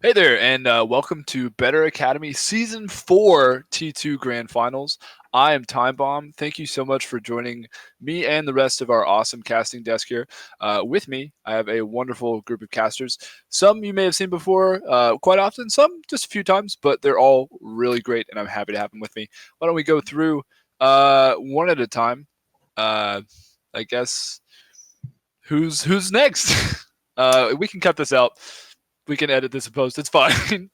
Hey there, and welcome to Better Academy Season 4 T2 Grand Finals. I am Time Bomb. Thank you so much for joining me and the rest of our awesome casting desk here. With me, I have a wonderful group of casters. Some you may have seen before quite often, some just a few times, but they're all really great, and I'm happy to have them with me. Why don't we go through one at a time? I guess who's next? We can cut this out. We can edit this in post. It's fine.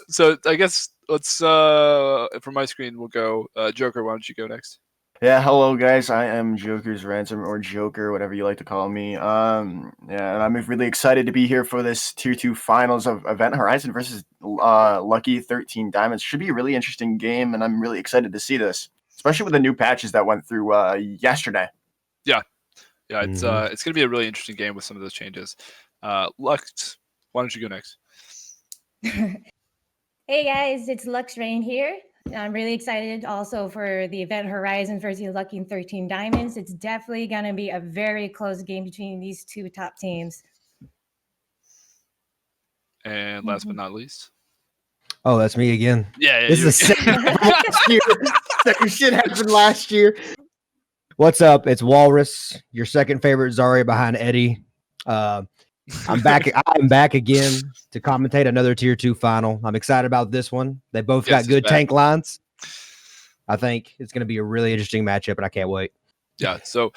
So I guess let's from my screen we'll go Joker. Why don't you go next? Yeah, hello guys. I am Joker's Ransom or Joker, whatever you like to call me. Yeah, and I'm really excited to be here for this Tier 2 finals of Event Horizon versus Lucky 13 Diamonds. Should be a really interesting game, and I'm really excited to see this, especially with the new patches that went through yesterday. Yeah, it's gonna be a really interesting game with some of those changes. Lux, why don't you go next? Hey guys, it's Lux Rain here. I'm really excited also for the Event Horizon versus Lucky 13 Diamonds. It's definitely going to be a very close game between these two top teams. And last but not least. Oh, that's me again. Yeah, this is the second last year. Second shit happened last year. What's up? It's Walrus, your second favorite Zarya behind Eddie. I'm back. I'm back again to commentate another Tier 2 final. I'm excited about this one. They both got good tank lines. I think it's going to be a really interesting matchup, and I can't wait. Yeah, so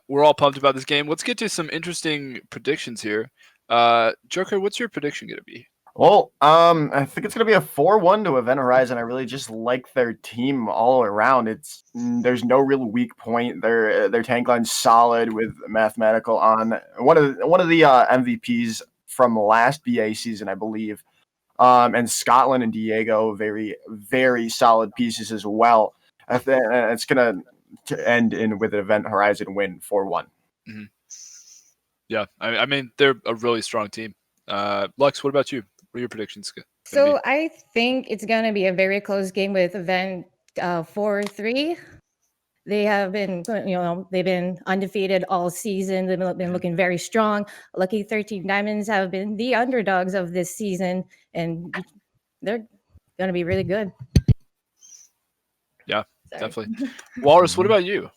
we're all pumped about this game. Let's get to some interesting predictions here. Joker, what's your prediction going to be? Well, I think it's going to be a 4-1 to Event Horizon. I really just like their team all around. There's no real weak point. Their tank line's solid with Mathematical on one of the MVPs from last BA season, I believe. And Scotland and Diego, very, very solid pieces as well. It's going to end in with an Event Horizon win 4-1. Mm-hmm. Yeah, I mean, they're a really strong team. Lux, what about you? What are your predictions? So I think it's going to be a very close game with Event 4-3. They have been, they've been undefeated all season. They've been looking very strong. Lucky 13 Diamonds have been the underdogs of this season, and they're going to be really good. Yeah, definitely. Walrus, what about you?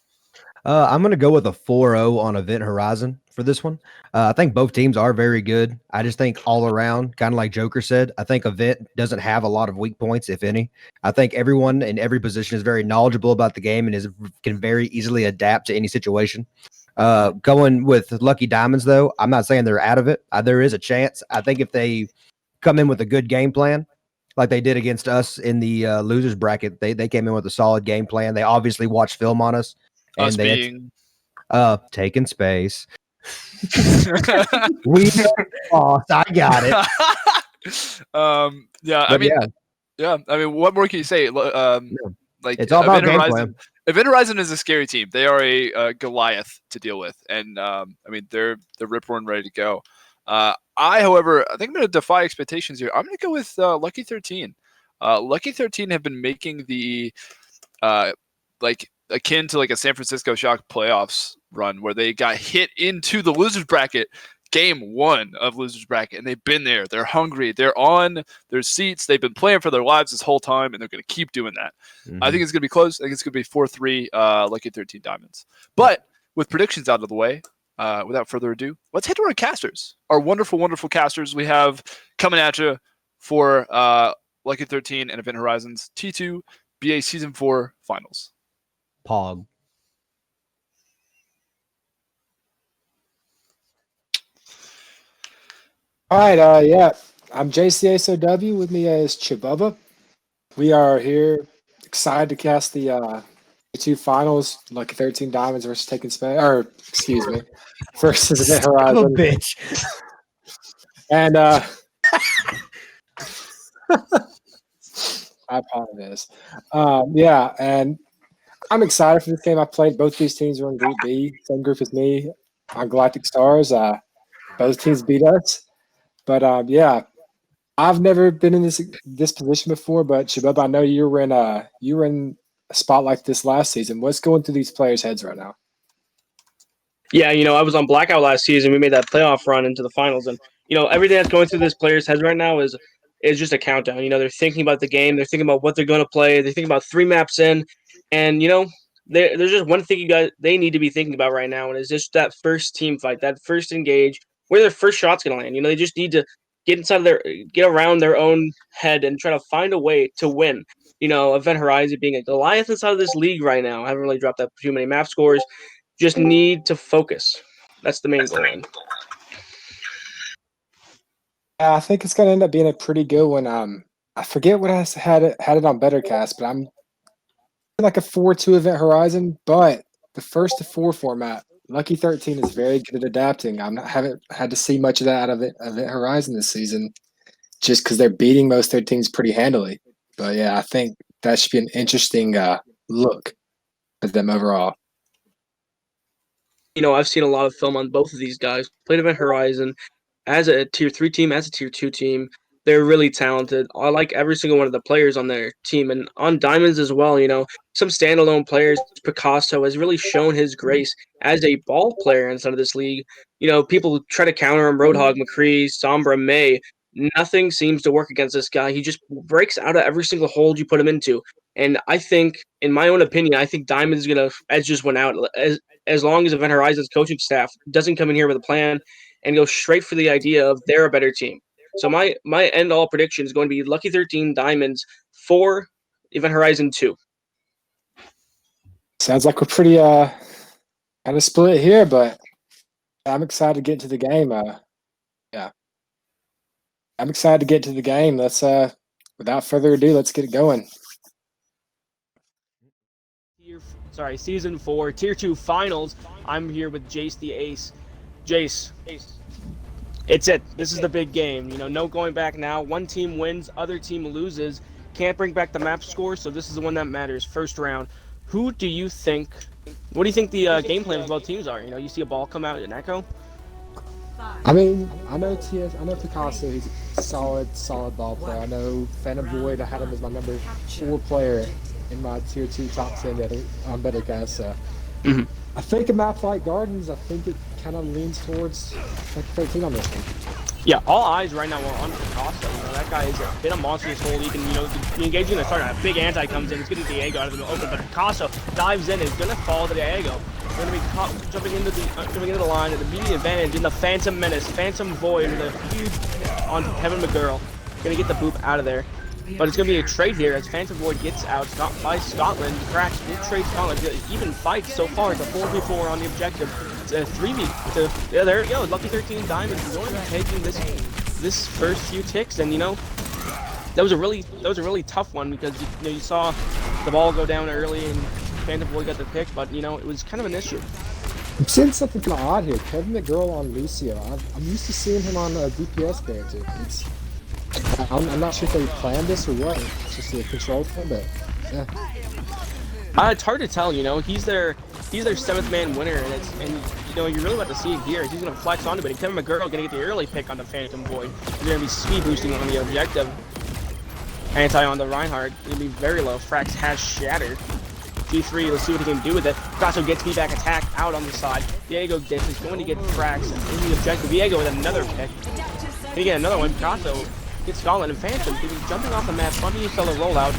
I'm going to go with a 4-0 on Event Horizon for this one. I think both teams are very good. I just think all around, kind of like Joker said, I think Event doesn't have a lot of weak points, if any. I think everyone in every position is very knowledgeable about the game and can very easily adapt to any situation. Going with Lucky Diamonds, though, I'm not saying they're out of it. There is a chance. I think if they come in with a good game plan, like they did against us in the losers bracket, they came in with a solid game plan. They obviously watched film on us. And us they being taking space. We lost. I got it. Yeah, I mean, yeah. I mean, what more can you say? Like it's all about game plan. Event Horizon is a scary team. They are a Goliath to deal with, and I mean, they're rip roaring ready to go. However, I think I'm going to defy expectations here. I'm going to go with Lucky 13. Lucky 13 have been making the akin to like a San Francisco Shock playoffs run where they got hit into the losers bracket game 1 of losers bracket, and they've been there. They're hungry. They're on their seats. They've been playing for their lives this whole time, and they're going to keep doing that. Mm-hmm. I think it's going to be close. I think it's going to be 4-3 Lucky 13 Diamonds. But with predictions out of the way, without further ado, let's head to our casters. Our wonderful, wonderful casters we have coming at you for Lucky 13 and Event Horizons T2 BA Season 4 Finals. Pog. All right, yeah. I'm JCSOW. With me is Chibubba. We are here excited to cast the two finals, Lucky 13 Diamonds versus Taking Space, or excuse me, versus Event Horizon. Bitch. And I apologize. Yeah, and I'm excited for this game. I played both these teams are in Group B, same group as me on Galactic Stars. Both teams beat us. But yeah, I've never been in this position before. But Shabab, I know you were in a spot like this last season. What's going through these players' heads right now? Yeah, I was on Blackout last season. We made that playoff run into the finals, and everything that's going through this player's heads right now is just a countdown. They're thinking about the game, they're thinking about what they're going to play, they're thinking about 3 maps in, and there's just one thing they need to be thinking about right now, and it's just that first team fight, that first engage, where their first shot's going to land. They just need to get around their own head and try to find a way to win. Event Horizon being a Goliath inside of this league right now. I haven't really dropped up too many map scores. Just need to focus. That's the main goal. Yeah, I think it's gonna end up being a pretty good one. I forget what I had it on BetterCast, but I'm like a 4-2 Event Horizon, but the first to 4 format, Lucky 13 is very good at adapting. Haven't had to see much of that out of Event Horizon this season, just because they're beating most of their teams pretty handily. But yeah, I think that should be an interesting look at them overall. I've seen a lot of film on both of these guys. Played Event Horizon as a tier 3 team, as a tier 2 team. They're really talented. I like every single one of the players on their team, and on Diamonds as well. Some standalone players. Picasso has really shown his grace as a ball player inside of this league. People try to counter him. Roadhog, McCree, Sombra, May. Nothing seems to work against this guy. He just breaks out of every single hold you put him into. And I think, in my own opinion, I think Diamond is going to edge this one out as long as Event Horizon's coaching staff doesn't come in here with a plan and go straight for the idea of they're a better team. So my end all prediction is going to be Lucky 13 Diamonds 4, Event Horizon 2. Sounds like we're pretty kind of split here, but I'm excited to get into the game. Yeah, I'm excited to get to the game. Let's without further ado, let's get it going. Season 4, Tier 2 Finals. I'm here with Jace the Ace. Jace, it's it. This is the big game. No going back now. One team wins, other team loses. Can't bring back the map score, so this is the one that matters. First round. What do you think the game plan for both teams are? You see a ball come out in Echo? I mean, I know Picasso, he's a solid ball player. I know Phantom Void, I had him as my number 4 player in my tier 2 top 10 on BetterCast. So I think a map like Gardens, I think it kind of leans towards like 13 on this one. Yeah, all eyes right now are on Picasso. That guy is been a monster this whole league, and engaging in the start. A big anti comes in, it's getting Diego out of the open, but Picasso dives in, is gonna fall to Diego. They're gonna be caught jumping into the line at the immediate advantage in the Phantom Menace, Phantom Void with a huge on Kevin McGurl. Gonna get the boop out of there. But it's going to be a trade here as Phantom Void gets out by Scotland. Cracks will trade Scotland. Even fight so far. It's a 4v4 on the objective. It's a 3v. Yeah, there you go. Lucky 13 Diamonds is going to be taking this first few ticks. And, that was a really tough one because, you saw the ball go down early and Phantom Void got the pick. But, it was kind of an issue. I'm seeing something kind of odd here. Kevin McGurl on Lucio. I'm used to seeing him on DPS there, too. I'm not sure if they planned this or what. It's just a control thing, but yeah. It's hard to tell. He's their 7th man winner, and you're really about to see it here. He's gonna flex onto it. And Kevin McGurl gonna get the early pick on the Phantom Void. He's gonna be speed boosting on the objective. Anti on the Reinhardt. Gonna be very low. Frax has shattered. G3, let's see what he can do with it. Picasso gets feedback attack out on the side. Diego dips is going to get Frax in the objective. Diego with another pick. He get another one. Picasso gets Scotland and Phantom. He's jumping off the map. Funny fellow rollout.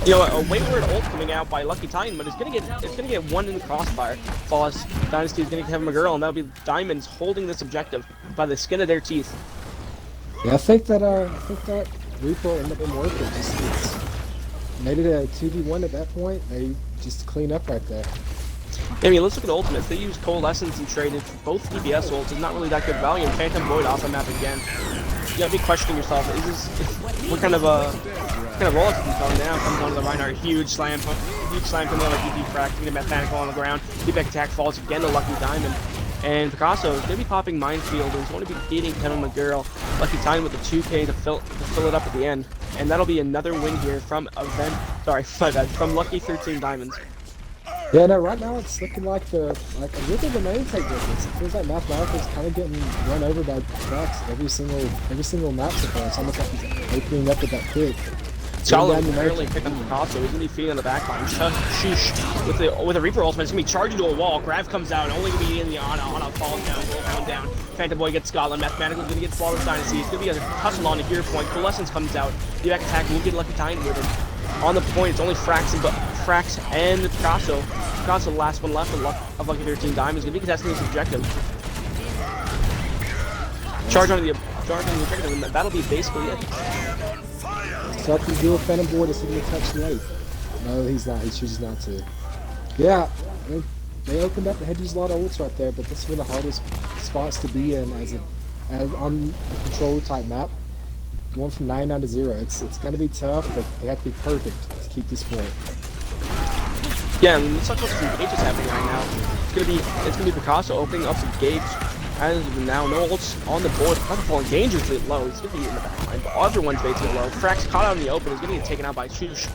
A wayward ult coming out by Lucky Titan, but it's gonna get one in the crossfire. Flawless Dynasty is gonna have McGurl, and that'll be Diamonds holding this objective by the skin of their teeth. Yeah, I think that repo ended up working. It's made it a 2v1 at that point. They just clean up right there. I mean, let's look at the ultimates. They use Coalescence and traded both DPS ults. It's not really that good value. And Phantom Void off the map again. You gotta be questioning yourself. What kind of rollout is he going now? Comes onto the Reinhardt. Huge slam from the other DP frac. Getting a mechanical on the ground. Feedback attack falls again to Lucky Diamond. And Picasso is going to be popping Minefield. He's going to be beating Kevin McGurl. Lucky Titan with the 2K to fill it up at the end. And that'll be another win here from from Lucky 13 Diamonds. Yeah, no, right now it's looking like a little bit of a name tag difference. It feels like Mathematical's kind of getting run over by trucks every single map so far. It's almost like he's opening up with that pick. Scotland barely picked up Picasso. He's gonna be feeding on the back line. Shoosh with a Reaper ultimate. It's gonna be charging to a wall. Grav comes out, only gonna be in the on a fall down. Phantom Boy gets Scotland. Mathematical's gonna get Flawless Dynasty. It's gonna be a tussle on a gear point. Coalescence comes out. The back attack will get Lucky Titan with him. On the point, it's only Frax and Picasso. Picasso, the last one left of Lucky 13 Diamonds, gonna be contesting this objective. Charge on the objective, and that'll be basically it. Something to do with Phantom Boy to see him touch late. No, he's not. He chooses not to. Yeah, they opened up. They had to use a lot of ults right there, but this is one of the hardest spots to be in as on a control type map. Going from 99 to 0. It's going to be tough, but they have to be perfect to keep this point. Yeah, and let's talk about some engages happening right now. It's gonna be Picasso opening up some gates. As of now, no ults on the board. Picasso falling dangerously low. He's gonna be in the back line, but everyone's baiting low. Frax caught out in the open. He's gonna get taken out by Shoosh.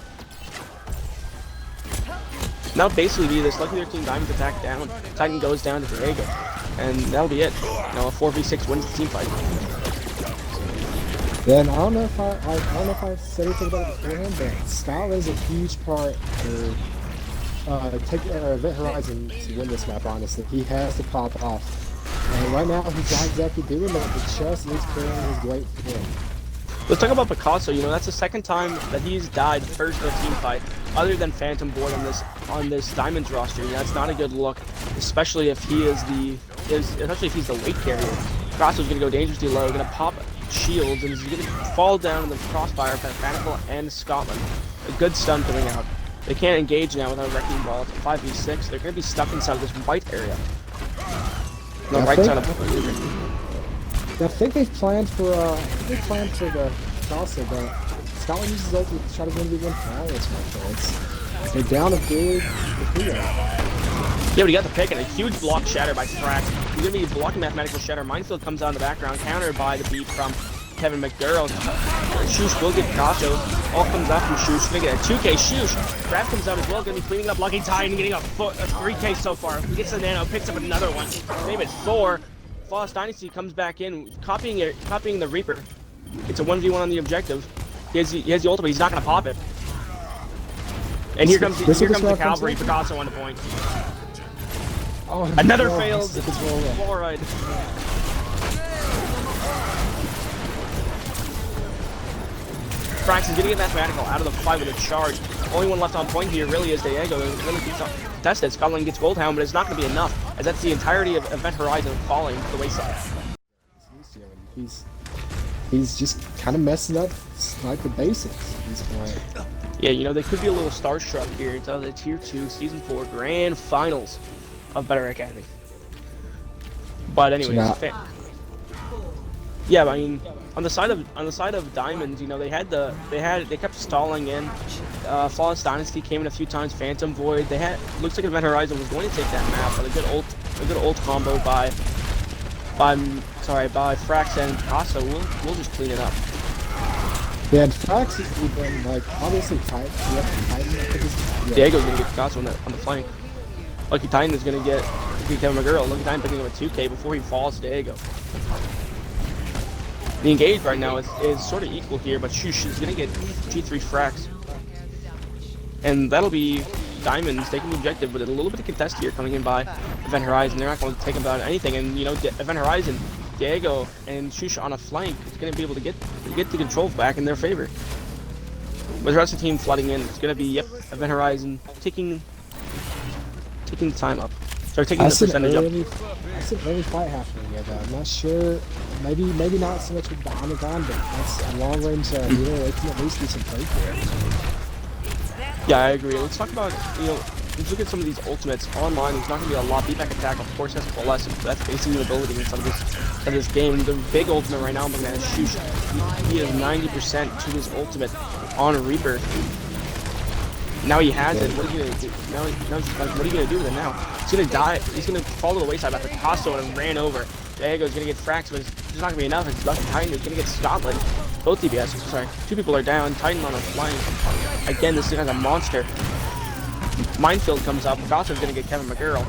Now basically be this Lucky 13 Diamonds attack down. Titan goes down to Diego, and that'll be it. A 4v6 wins the team fight. Then I don't know if I said anything about it beforehand, but Scotland's a huge part for Event Horizon to win this map. Honestly, he has to pop off. And right now, he's not exactly doing that, but just is carrying his weight for him. Let's talk about Picasso. That's the second time that he's died first in a team fight, other than Phantom Boy on this Diamonds roster. That's not a good look, especially if he's the weight carrier. Picasso's gonna go dangerously low, gonna pop shields, and he's gonna fall down in the crossfire of Fanatical and Scotland. A good stun coming out. They can't engage now without a Wrecking Ball. It's a 5v6. They're gonna be stuck inside of this white area. No, right side of the I think they've planned for the Picasso, but Scotland uses ult to try to win the 1 finals match. They're down a big Akira. Yeah, but he got the pick and a huge block shatter by Frax. He's gonna be blocking Mathematical Shatter. Minefield comes out in the background, countered by the beat from Kevin McGurl. Shoosh will get Picasso. All comes out from Shoosh. Gonna get a 2k Shoosh. Grab comes out as well. Gonna be cleaning up Lucky Titan, getting a 3k so far. He gets the nano, picks up another one. Name it 4. Flawless Dynasty comes back in, copying the Reaper. It's a 1v1 on the objective. He has the ultimate. He's not gonna pop it. And here comes the Cavalry. Picasso on the point. Oh, another failed fluoride. Frax is gonna get Mathematical out of the fight with a charge. Only one left on point here really is Diego. It really keeps up tested. Scotland gets Goldhound, but it's not gonna be enough, as that's the entirety of Event Horizon falling to the wayside. He's just kind of messing up like the basics at this point. Yeah, they could be a little starstruck here until the Tier 2 Season 4 Grand Finals of Better Academy. But anyways, yeah, I mean, on the side of Diamonds, they kept stalling in. Flawless Dynasty came in a few times. Phantom Void. Looks like Event Horizon was going to take that map, but a good ult combo by Frax and Picasso. We'll just clean it up. Yeah, and Frax has been obviously tight. Diego's gonna get Picasso on the flank. Lucky Titan is gonna get Kevin McGurl. Lucky Titan picking up a 2k before he falls to Diego. The engage right now is sort of equal here, but Shoosh is gonna get G3 Frax. And that'll be Diamonds taking the objective with a little bit of contest here coming in by Event Horizon. They're not going to take about anything, and Event Horizon, Diego and Shoosh on a flank is going to be able to get the control back in their favor. With the rest of the team flooding in, it's going to be Event Horizon taking the time up. Start taking the percentage up. I see an early fight happening here, though. I'm not sure. Maybe not so much with the Omicron, but that's a long range. They can at least do some play for it. Yeah, I agree. Let's talk about, let's look at some of these ultimates. Online, there's not going to be a lot. Beatback attack, of course, has Coalescence. That's basically the ability inside of this game. The big ultimate right now, I'm looking at is Shoosh. He has 90% to his ultimate on Reaper. Now he has it. What are you going to do? Now what are you going to do with it now? He's going to die. He's going to fall to the wayside after Picasso and ran over. Diego's going to get Frax, but it's not going to be enough. It's Lucky Titan who's going to get Scotland. Both DBS, sorry. 2 people are down. Titan on a flank. Again, this guy's a monster. Minefield comes up. Picasso's going to get Kevin McGurl.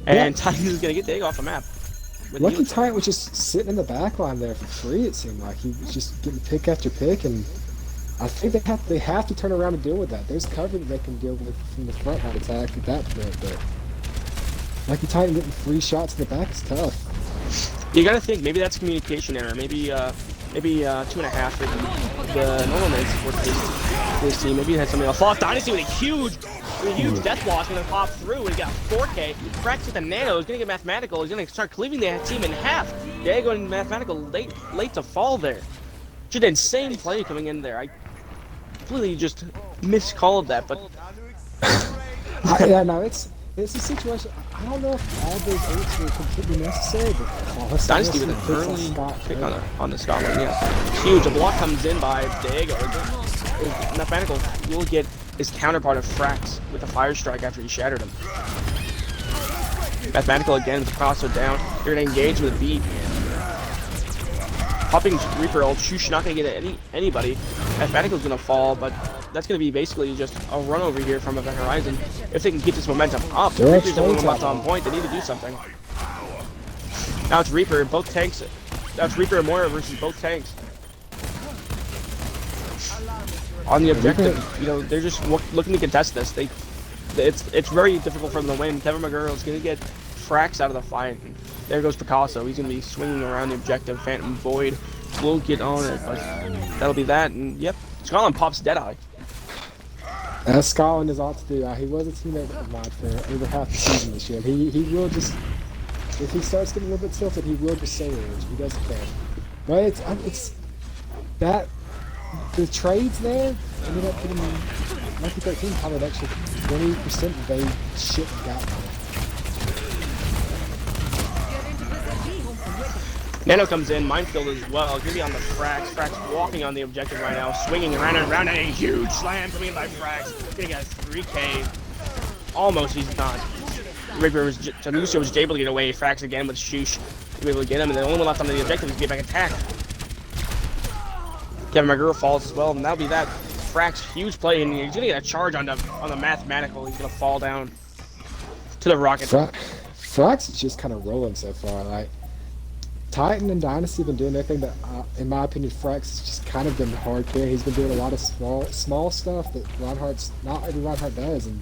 And Titan is going to get Diego off the map. Lucky Titan was just sitting in the back line there for free, it seemed like. He was just getting pick after pick, and I think they have to turn around and deal with that. There's cover that they can deal with from the front line attack at that point, but Lucky Titan getting 3 shots in the back is tough. You gotta think maybe that's communication error. Maybe 2.5 for the normal man support this team. Maybe it had something else. Lost Dynasty with a huge death loss gonna pop through. We got 4K. Frax with the nano is gonna get mathematical. He's gonna start cleaving the team in half. Diego and mathematical late to fall there. Just an insane play coming in there. I completely just miscalled that, but yeah, no, it's a situation. I don't know if all those ults were completely necessary, but Dynasty with an early pick on the Scotland, yeah. Huge. A block comes in by Diego. Mathematical will get his counterpart of Frax with a fire strike after he shattered him. Mathematical again with the crossbow down. They're gonna engage with a beat. Popping Reaper ult, Shush not gonna get anybody. Mathematical's gonna fall, but that's gonna be basically just a run over here from Event Horizon. If they can keep this momentum up, Reaper's the only one left on point. They need to do something. Now it's Reaper, both tanks. Now it's Reaper and Moira versus both tanks. On the objective, you know, they're just looking to contest this. It's very difficult for them to win. Kevin McGurl is gonna get Frax out of the fight. There goes Picasso. He's going to be swinging around the objective. Phantom Void will get on it, but that'll be that. And yep, Scotland pops Deadeye. Scotland is ought to do. He was a teammate of mine for over half the season this year. He will just, if he starts getting a little bit tilted, he will just say it. He doesn't care. But it's that the trades there ended up getting Lucky 13 probably an extra 20% that they shouldn't have gotten. Nano comes in, Minefield as well. Gonna be on the Frax. Frax walking on the objective right now, swinging around and around, and a huge slam coming in by Frax. Gonna get a 3K. Almost, he's not. Reaper was Janucio was able to get away. Frax again with Shush. He was able to get him, and the only one left on the objective is get back attack. Kevin McGurl falls as well, and that'll be that. Frax, huge play, and he's gonna get a charge on the mathematical. He's gonna fall down to the rocket. Frax is just kind of rolling so far. Like Titan and Dynasty have been doing their thing, but in my opinion, Frax has just kind of been hard carry. He's been doing a lot of small stuff that not every Reinhardt does, and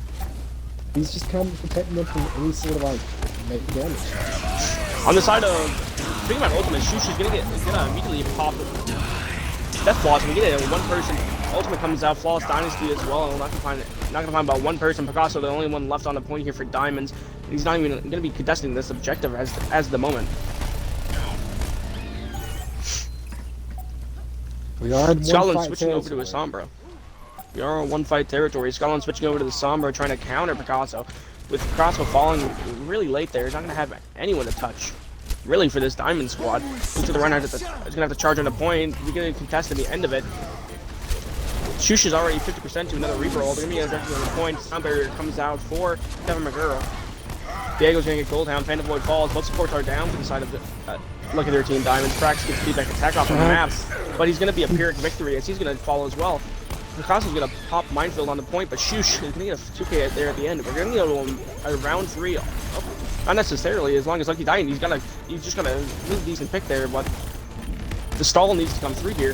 he's just kind of protecting them from any sort of like make damage. On the side of speaking about ultimate, Shush is gonna immediately pop Death Loss. We get it. One person ultimate comes out, Flawless Dynasty as well. Not gonna find about one person. Picasso, the only one left on the point here for Diamonds. He's not even gonna be contesting this objective as the moment. We are in Scotland switching over to a Sombra. We are on one fight territory. Scotland switching over to the Sombra, trying to counter Picasso. With Picasso falling really late there, he's not going to have anyone to touch. Really, for this Diamond squad. Looks like the Reinhardt is going to have to charge on the point. We're going to contest at the end of it. Shush is already 50% to another Reaper ult. They're going to be on the point. Sound barrier comes out for Kevin McGurl. Diego's going to get Goldhound. Phantom Void falls. Both supports are down to the side of the Lucky 13 Diamonds. Frax gets feedback attack off the map, but he's going to be a Pyrrhic victory as he's going to fall as well. Picasso's going to pop Minefield on the point, but Shush is going to get a 2K there at the end. We're going to get a round 3. Not necessarily, as long as Lucky Diamond, he's just got a really decent pick there, but the stall needs to come through here.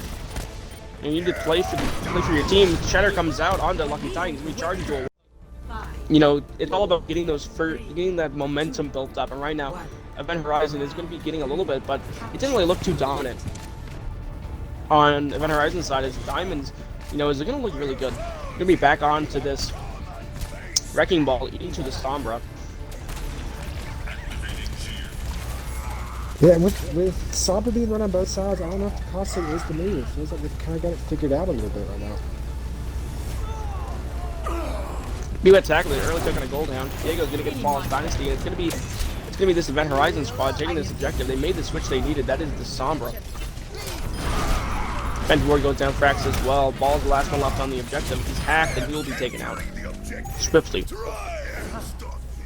And you need to play for your team. Shatter comes out onto Lucky Titan. He's going to be charging to a. You know, it's all about getting that momentum built up, and right now, Event Horizon is going to be getting a little bit, but it didn't really look too dominant. On Event Horizon's side, as Diamonds, you know, is going to look really good. Going to be back onto this Wrecking Ball, eating to the Sombra. Yeah, and with Sombra being run on both sides, I don't know if Picasso is the move. It feels like they've kind of got it figured out a little bit right now. Be tackle it early, taking a Goldhound. Diego's going to get Flawless Dynasty, and it's going to be this Event Horizon squad taking this objective. They made the switch they needed. That is the Sombra. Ventward goes down, Frax as well. Ball's the last one left on the objective. He's hacked, and he will be taken out swiftly.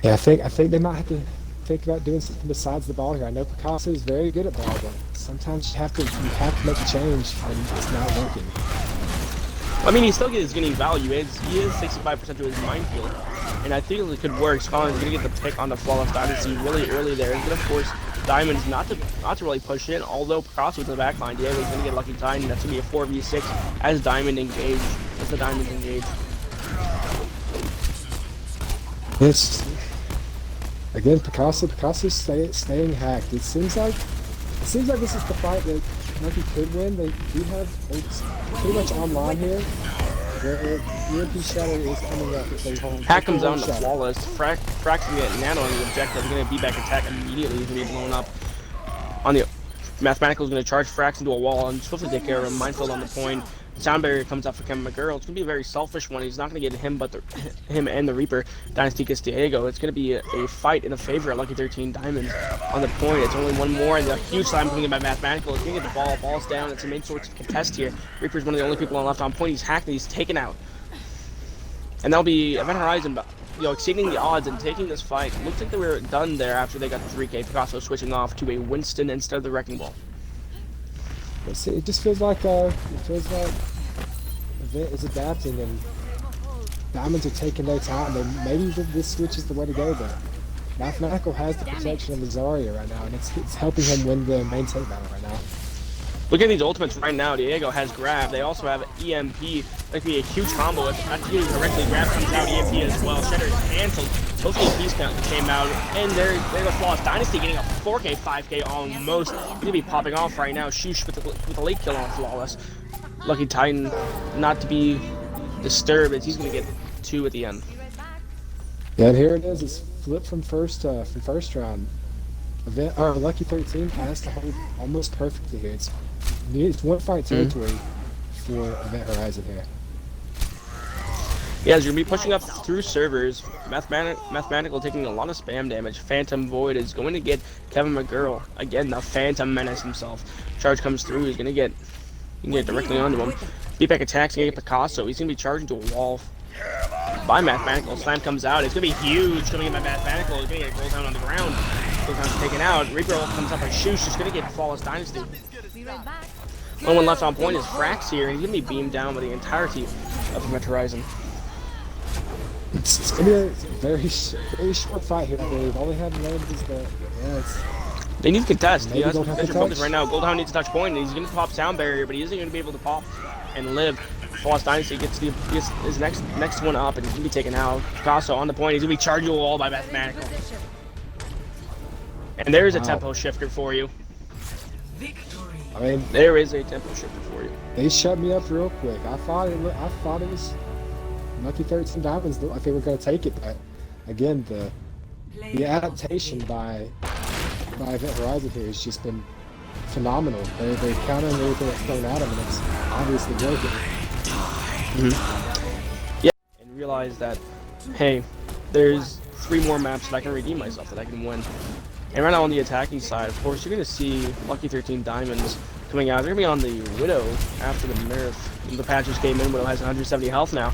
Yeah, I think they might have to think about doing something besides the ball here. I know Picasso is very good at ball, but sometimes you have to make a change, and it's not working. I mean, he still is getting value. He is 65% to his Minefield, and I think it could work. Scotland's going to get the pick on the Flawless Dynasty really early there. He's going to force Diamonds not to really push in, although Picasso with the back line, Diego's going to get Lucky Titan. That's going to be a 4v6 as Diamond engage, as the Diamonds engage. It's again Picasso's staying hacked. It seems like this is the fight that Lucky could win. They do have it's pretty much online here. The EMP Shadow is coming up if they hold. Hack comes down to Flawless. Frack's going to get Nano on the objective. He's going to be back attack immediately. He's going to be blown up. On the Mathematical is going to charge Frax into a wall and swiftly take care of him. Minefield on the point. Sound barrier comes out for Kevin McGurl. It's going to be a very selfish one. He's not going to get him, but him and the Reaper. Dynasty gets Diego. It's going to be a fight in the favor of Lucky 13 Diamonds on the point. It's only one more, and the huge slam coming in by Mathematical. He's going to get the ball. Ball's down. It's the main source of contest here. Reaper's one of the only people left on point. He's hacked and he's taken out. And that'll be Event Horizon, exceeding the odds and taking this fight. Looks like they were done there after they got the 3K. Picasso switching off to a Winston instead of the Wrecking Ball. It just feels like Event is adapting and Diamonds are taking their time. And maybe this switch is the way to go there. Mathematical has the protection of the Zarya right now, and it's helping him win the main tank battle right now. Look at these ultimates right now. Diego has grab. They also have EMP. That could be a huge combo. If not getting directly, grab comes out, EMP as well. Shatter is canceled. Both EMPs came out, and they're the Flawless Dynasty getting a 4K, 5K almost. He's gonna be popping off right now. Shush with a late kill on Flawless. Lucky Titan not to be disturbed as he's gonna get 2 at the end. Yeah, and here it is. It's flipped from first round. Lucky 13 has to hold almost perfectly here. It's one fight territory for Event Horizon here. Yeah, as you're going to be pushing up through servers, Mathematical taking a lot of spam damage. Phantom Void is going to get Kevin McGurl. Again, the Phantom Menace himself. Charge comes through, he's going to get directly onto him. Beatback attacks, going to get Picasso. He's going to be charging to a wall by Mathematical. Slam comes out. It's going to be huge coming in by Mathematical. He's going to get Gold Down on the ground. Gold Down's taken out. Reaper comes up by Shush. He's going to get Flawless Dynasty. Only one left on point is Frax here, and he's going to be beamed down by the entirety of Event Horizon. It's going to be a very short fight here, I believe. All they have left is they need to contest. Maybe That's don't have to their focus touch. right now. Goldhound needs to touch point, and he's going to pop Sound Barrier, but he isn't going to be able to pop and live. Flawless Dynasty gets his next one up, and he's going to be taken out. Picasso on the point. He's going to be charged to a wall by Mathematical. And there's a tempo shifter for you. I mean, there is a tempo shifter for you. They shut me up real quick. I thought it was Lucky 13 Diamonds looked like they were going to take it, but again, the adaptation by Event Horizon here has just been phenomenal. They're countering everything that's thrown at them, and it's obviously working. Yeah, and realize that, hey, there's 3 more maps that I can redeem myself, that I can win. And right now on the attacking side, of course, you're going to see Lucky 13 Diamonds coming out. They're going to be on the Widow after the nerf. The patch just came in. Widow has 170 health now.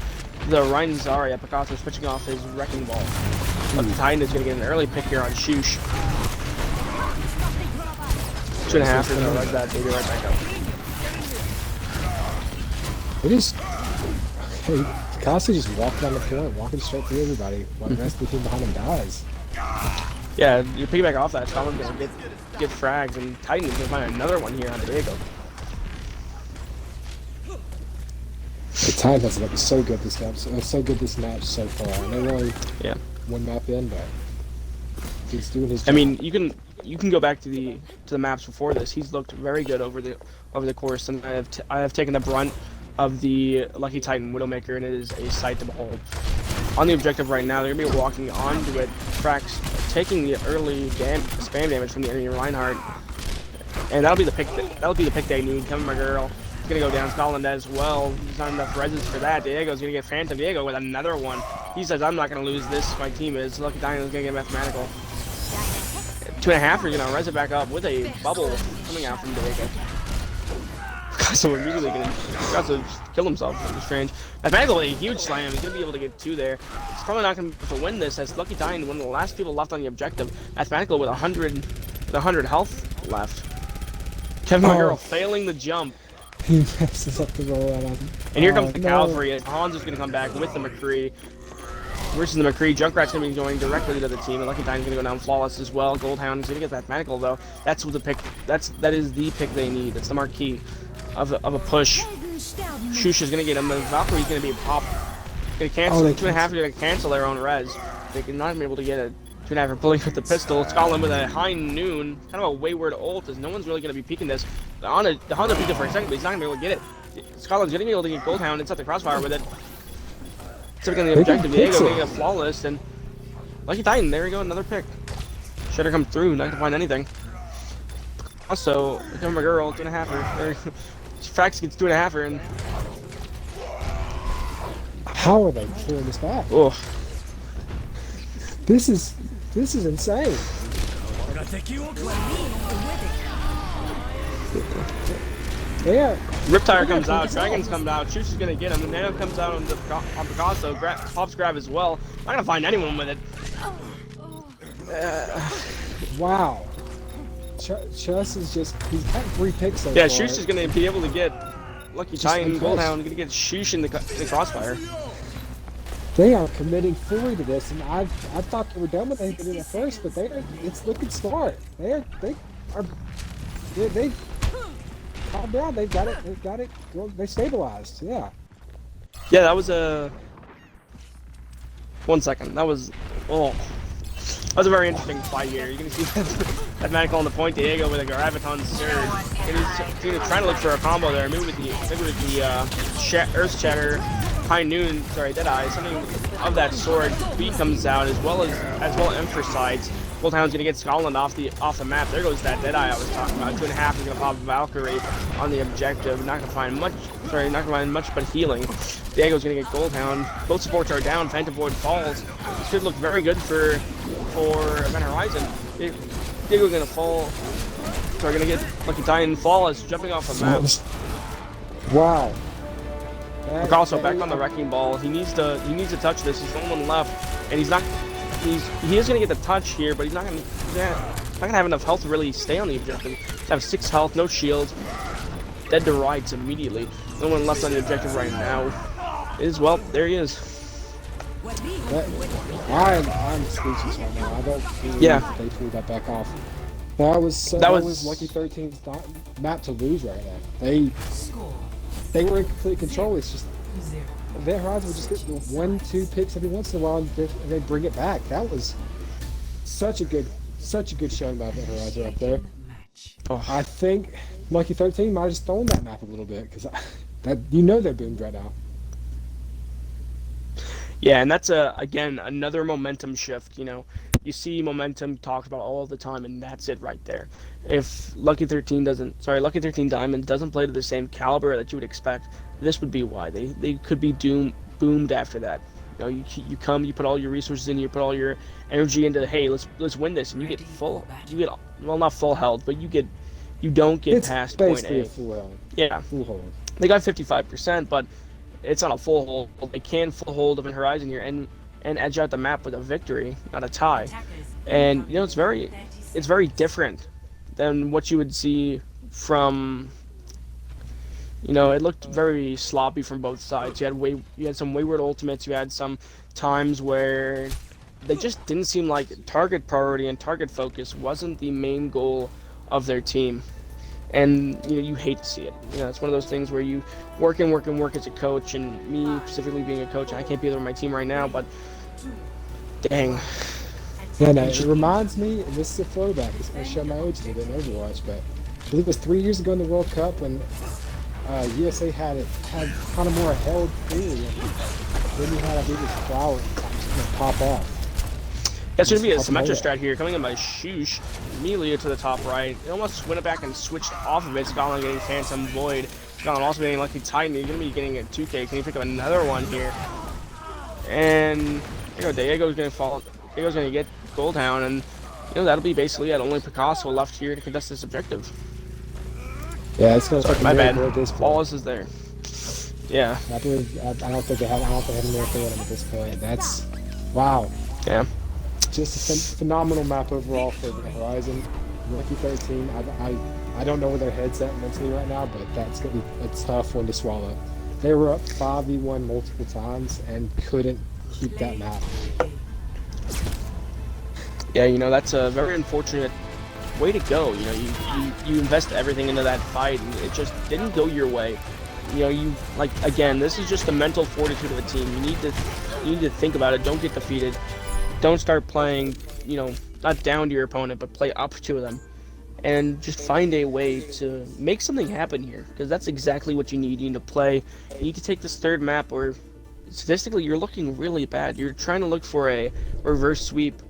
The Ryan Zarya, Picasso switching off his Wrecking Ball. Lucky Titan is going to get an early pick here on Shush. 2.5 are going to res that baby right back up. It is. Okay, Picasso just walked down the point, walking straight through everybody, while the rest of the team behind him dies. Yeah, you piggyback off that. Someone's going to get frags, and Titan is going to find another one here on Diego. The Titan has looked so good this match so far. And they're only one map in, but he's doing his job. I mean, you can go back to the maps before this. He's looked very good over the course, and I have taken the brunt of the Lucky Titan Widowmaker, and it is a sight to behold. On the objective right now, they're gonna be walking onto it. Frax taking the early spam damage from the enemy Reinhardt, and that'll be the pick they need. Kevin McGurl is gonna go down. Scotland as well. There's not enough reses for that. Diego's gonna get Phantom. Diego with another one. He says, "I'm not gonna lose this. My team is." Lucky Titan is gonna get Mathematical. 2.5 are gonna res it back up with a bubble coming out from Diego. So immediately gonna kill himself, which is strange. Mathematical with a huge slam. He's gonna be able to get 2 there. He's probably not gonna be able to win this, as Lucky Titan, one of the last people left on the objective. Mathematical with 100 health left. Kevin McGurl failing the jump. He messes up the roll out. And here comes the cavalry. Hans is gonna come back with the McCree. versus the McCree. Junkrat's going to be going directly to the team, and Lucky Time's going to go down flawless as well. Goldhound is going to get mathematical though. That's what the pick. That is the pick they need. It's the marquee of a push. Shush is going to get him. And Valkyrie's going to be a pop. Going to cancel. 2.5 going to cancel their own res. They are not be able to get a 2.5 for pulling with the pistol. Scotland with a high noon, kind of a wayward ult, as no one's really going to be peeking this. The Honda peeked it for a second, but he's not going to be able to get it. Scotland's going to be able to get Goldhound inside the crossfire with it. Typically the objective, Diego getting a flawless, and Lucky Titan, there we go, another pick. Should have come through, not gonna find anything. Also, become a girl, 2.5er. Frax gets 2.5er, and how are they clearing this back? oh, This is insane. Yeah. Riptire comes out, Dragons comes out, Shush is gonna get him, and Nano comes out on Picasso, pops grab as well. Not gonna find anyone with it. Wow. Chess is he's got 3 picks so Yeah, far. Shush is gonna be able to get Lucky Titan, Goldhound, gonna get Shush in the crossfire. They are committing fully to this, and I thought they were done with anything at first, but it's looking smart. They calm down. They've got it. They stabilized. Yeah. Yeah, that was a 1 second. That was that was a very interesting fight here. You're gonna see that Manical on the point, Diego with a Graviton surge. And he's trying to look for a combo there. Maybe with the Earth Shatter. High Noon, sorry, Deadeye, something of that sort. B comes out as well emphasized. Goldhound's gonna get Scotland off the map. There goes that Deadeye I was talking about. 2.5 is gonna pop Valkyrie on the objective. Not gonna find much but healing. Diego's gonna get Goldhound. Both supports are down. Phantom Void falls. This could look very good for Event Horizon. Diego's gonna fall. So we're gonna get Lucky Titan Flawless jumping off the map. Wow. Also back on the wrecking ball. He needs to touch this. He's the only one left, and he is gonna get the touch here, but he's not gonna have enough health to really stay on the objective. To have 6 health, no shield, dead to rights immediately. No one left on the objective right now. Well, there he is. I'm speechless right now. I don't believe they pulled that back off. That was Lucky 13's map to lose right now. They were in complete control. It's just their Horizon would just get the 1-2 picks every once in a while, and they bring it back. That was such a good showing by the Horizon up there. Oh. I think Lucky 13 might have stolen that map a little bit because they're boomed right now. Yeah, and that's again another momentum shift. You know, you see momentum talked about all the time, and that's it right there. If Lucky 13 Diamonds doesn't play to the same caliber that you would expect, this would be why they could be boomed after that. You know, you come, you put all your resources in, you put all your energy into, hey, let's win this, and you get not full health, but you don't get past point A. Full health. Yeah, full hold. They got 55%, but it's not a full hold. They can full hold of an Horizon here and edge out the map with a victory, not a tie. And you know, it's very different than what you would see from. You know, it looked very sloppy from both sides. You had some wayward ultimates. You had some times where they just didn't seem like target priority and target focus wasn't the main goal of their team. And you know, you hate to see it. You know, it's one of those things where you work as a coach, and me specifically being a coach, I can't be there with my team right now, but dang. Yeah, no, it reminds me, and this is a throwback, it's going to show my age a little bit in Overwatch, but I believe it was 3 years ago in the World Cup when USA had kind of more held theory, and then you had, I believe, this flower just going to pop off. That's going to be a Symmetra strat here, coming in by Shush, immediately to the top right. It almost went it back and switched off of it. Scotland getting Phantom Void. Scotland also getting Lucky Titan. He's going to be getting a 2K. Can you pick up another one here? And there you go, Diego's going to fall. Diego's going to get Goldhound, and you know, that'll be basically it. Only Picasso left here to contest this objective. Yeah, it's going to start. My bad. Wallace is there. Yeah. I don't think they have anything for him at this point. That's wow. Yeah. Just a phenomenal map overall for the Horizon. Lucky 13. I don't know where their head's at mentally right now, but that's gonna be a tough one to swallow. They were up 5v1 multiple times and couldn't keep that map. Yeah, you know, that's a very unfortunate way to go. You know, you invest everything into that fight, and it just didn't go your way. You know, again, this is just the mental fortitude of a team. You need to think about it. Don't get defeated. Don't start playing, you know, not down to your opponent, but play up to them. And just find a way to make something happen here, because that's exactly what you need. You need to play. You need to take this third map where, statistically, you're looking really bad. You're trying to look for a reverse sweep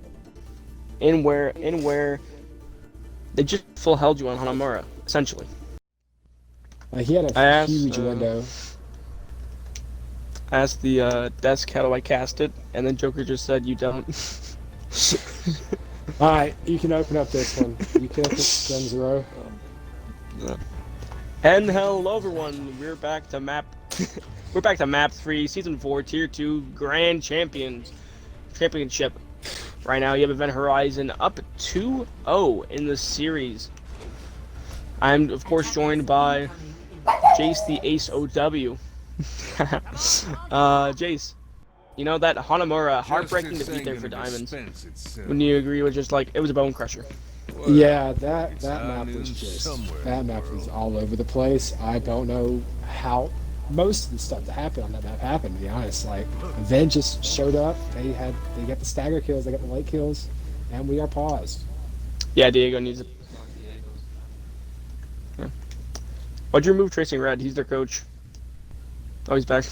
in where they just full held you on Hanamura, essentially. He had a huge window. I asked the desk how do I cast it, and then Joker just said you don't. All right, you can open up this one. You can open Gun Zero. And hello everyone, we're back to map 3, season 4, tier 2 grand championship. Right now you have Event Horizon up 2-0 in the series. I'm of course joined by Jace the Ace OW. Jace, you know that Hanamura, heartbreaking defeat there for Diamonds. Wouldn't you agree with just like, it was a bone crusher? Yeah, that map was all over the place. I don't know how most of the stuff that happened on that map happened, to be honest. Like, Event just showed up, they got the stagger kills, they got the late kills, and we are paused. Yeah, Diego needs it. Yeah. Why'd you remove Tracing Red? He's their coach. Oh, he's back.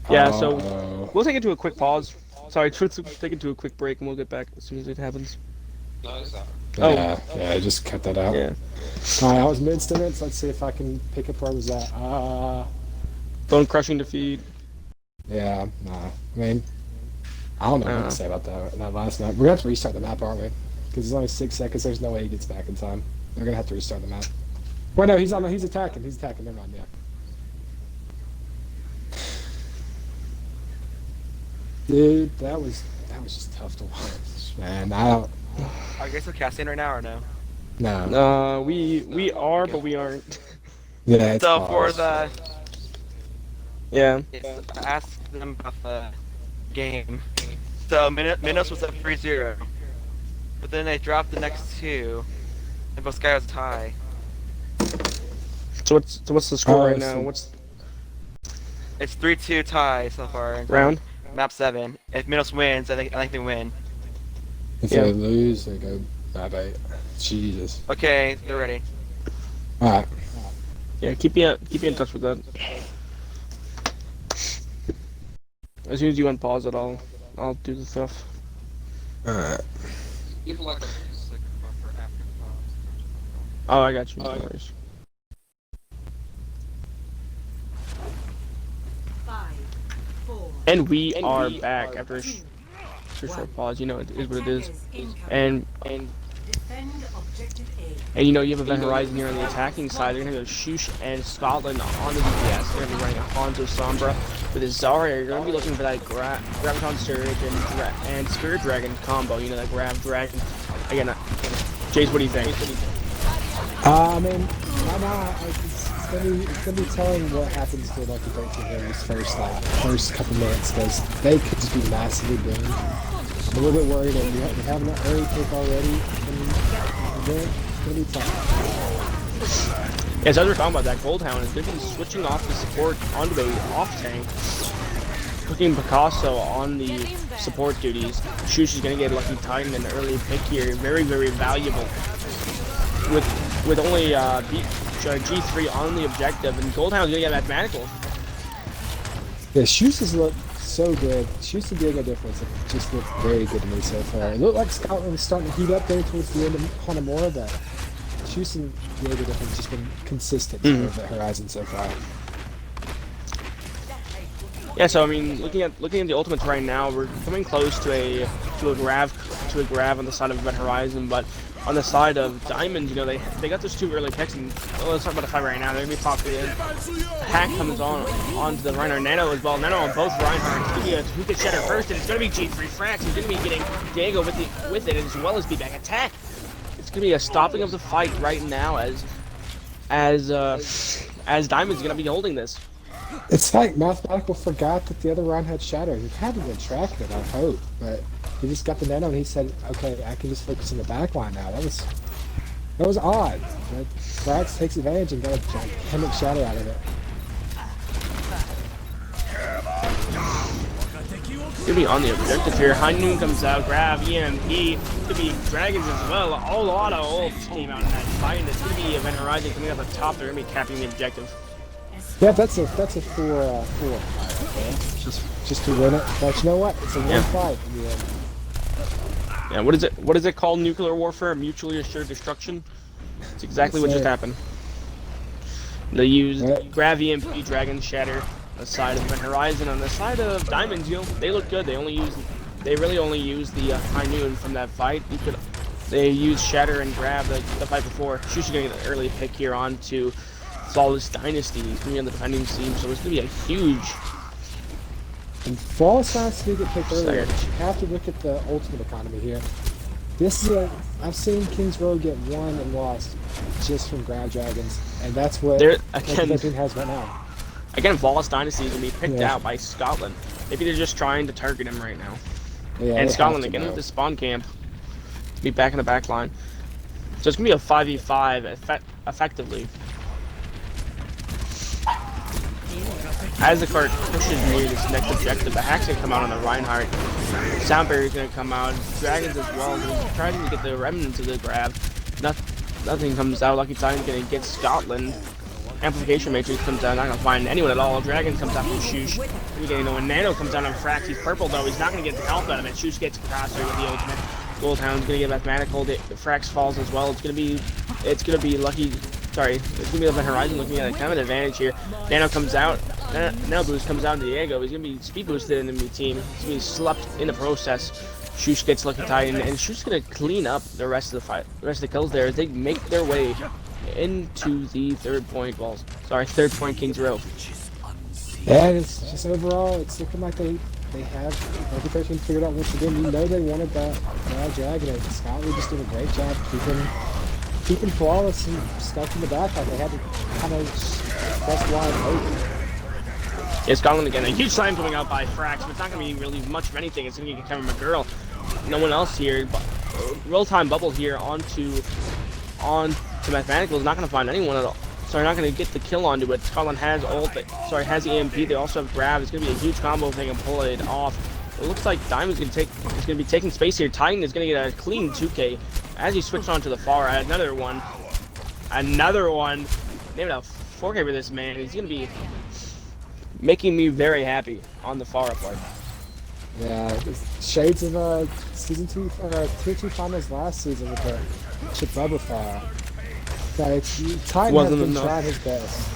Yeah, so we'll take it to a quick pause. Sorry, take it to a quick break, and we'll get back as soon as it happens. Yeah, just cut that out. Yeah. Alright, I was mid-stiments. Let's see if I can pick up where I was at. Bone crushing defeat. Yeah, nah. I mean, I don't know what to say about that last map. We're gonna have to restart the map, aren't we? Because there's only 6 seconds. There's no way he gets back in time. They're gonna have to restart the map. Well, no, he's attacking. He's attacking. Never mind. Yeah. Dude, that was just tough to watch, man. Are you guys still casting right now or no? No. We are, but we aren't. Yeah. It's so paused. for the ask them about the game. So Minos was up 3-0, but then they dropped the next two, and both guys was tie. So what's the score right now? It's 3-2 tie so far. Round? Map 7. If Minos wins, I think they win. If they lose, they go bye-bye. Jesus. Okay, they're ready. Alright. Yeah, keep me in touch with that. As soon as you unpause it, I'll do the stuff. Alright. Oh, I got you. No worries. And we are back after a short pause. You know, it is what it is. And you know, you have Event Horizon here on the attacking side. They're going to go Shush and Scotland on the DPS. They're going to be running a Hanzo Sombra with his Zarya. You're going to be looking for that Graviton Surge and Spirit Dragon combo. You know, that Grav Dragon. Again, Jace, what do you think? I mean, it's gonna be telling what happens to Lucky 13 here in this first couple minutes, because they could just be massively doomed. I'm a little bit worried that we have an early pick already, and it's gonna be tough. Yeah, so as we're talking about that, Goldhound is going to be switching off the support onto the off tank, putting Picasso on the support duties. Shush is going to get Lucky Titan an early pick here, very, very valuable. With only G3 on the objective, and Goldhound's gonna get mathematical. Yeah, Shush has looked so good. Shush and Diego difference have just looked very good to me so far. It looked like Scotland was starting to heat up there towards the end of Hanamura, but Shush and Diego difference have just been consistent over the Horizon so far. Yeah, so I mean, looking at the ultimates right now, we're coming close to a grav on the side of Event Horizon, but on the side of Diamonds, you know, they got those 2 early picks, and let's talk about the fight right now. They're gonna be popped in. Hack comes onto the Reinhardt Nano as well. Nano on both Reinhardts. It's gonna be who can shatter first, and it's gonna be G3 Frax. He's gonna be getting Diego with it, as well as be back attack. It's gonna be a stopping of the fight right now as Diamond's gonna be holding this. It's like Mathematical forgot that the other round had Shadow. He hadn't been tracking it, I hope, but he just got the nano and he said, "Okay, I can just focus on the back line now." That was odd. But Frax takes advantage and got a gigantic Shadow out of it. Gonna be on the objective here. High Noon comes out, grab EMP. Could be Dragons as well. A lot of ults came out in that fight, and it's gonna be Event Horizon coming up at the top. They're gonna be capping the objective. Yeah, that's a 4-4. Okay? Just to win it. But you know what? It's a 1-5 in the end. Yeah, what is it called? Nuclear warfare, mutually assured destruction. It's exactly what just happened. They used grab EMP, Dragon Shatter. On the side of Event Horizon, on the side of Diamonds, they look good. They really only used the High Noon from that fight. They used Shatter and Grab the fight before. Shushi getting an early pick here on to Flawless Dynasty. He's gonna be on the defending team, so it's gonna be a huge. And Flawless Dynasty get picked earlier. But you have to look at the ultimate economy here. This is I've seen Kings Row get won and lost just from Grab Dragons, and that's what the team has right now. Again, Flawless Dynasty is going to be picked out by Scotland. Maybe they're just trying to target him right now. Yeah, and Scotland again with the spawn camp to be back in the back line. So it's going to be a 5v5 effectively. As the cart pushes near this next objective, the Hack's going to come out on the Reinhardt. Sound Barrier's going to come out. Dragons as well. Trying to get the remnants of the grab. Nothing comes out. Lucky Titan's going to get Scotland. Amplification Matrix comes out, not gonna find anyone at all. Dragon comes out from Shush. When Nano comes out on Frax, he's purple though, he's not gonna get the health out of it. Shush gets Capacitor with the ultimate. Goldhound's gonna get Mathematical. Frax falls as well. It's gonna be Lucky. Sorry, it's gonna be Event Horizon looking at a kind of an advantage here. Nano comes out. Nano Boost comes out to Diego. He's gonna be speed boosted in the enemy team. He's gonna be slept in the process. Shush gets Lucky Titan, and Shush's gonna clean up the rest of the fight. The rest of the kills there as they make their way into the third point Kings Row. Yeah, it's just overall, it's looking like they have everything figured out once again. You know they wanted that Dragon, and Scotland just did a great job keeping Flawless and stuck in the back. Like they had to kind of press wide open. Yeah, Scotland again. A huge slam coming out by Frax, but it's not going to be really much of anything. It's going to get Kevin McGurl. No one else here. Real-time bubble here onto Mathematical is not going to find anyone at all. Sorry, not going to get the kill onto it. Scotland has has EMP. They also have Grab. It's going to be a huge combo if they can pull it off. It looks like Diamond's going to be taking space here. Titan is going to get a clean 2K as he switched on to the far. Another one. Name it a 4K for this man. He's going to be making me very happy on the far part. Yeah, shades of season 2 or tier 2 finals last season with the Chip Bubba fire. Titan has been trying his best.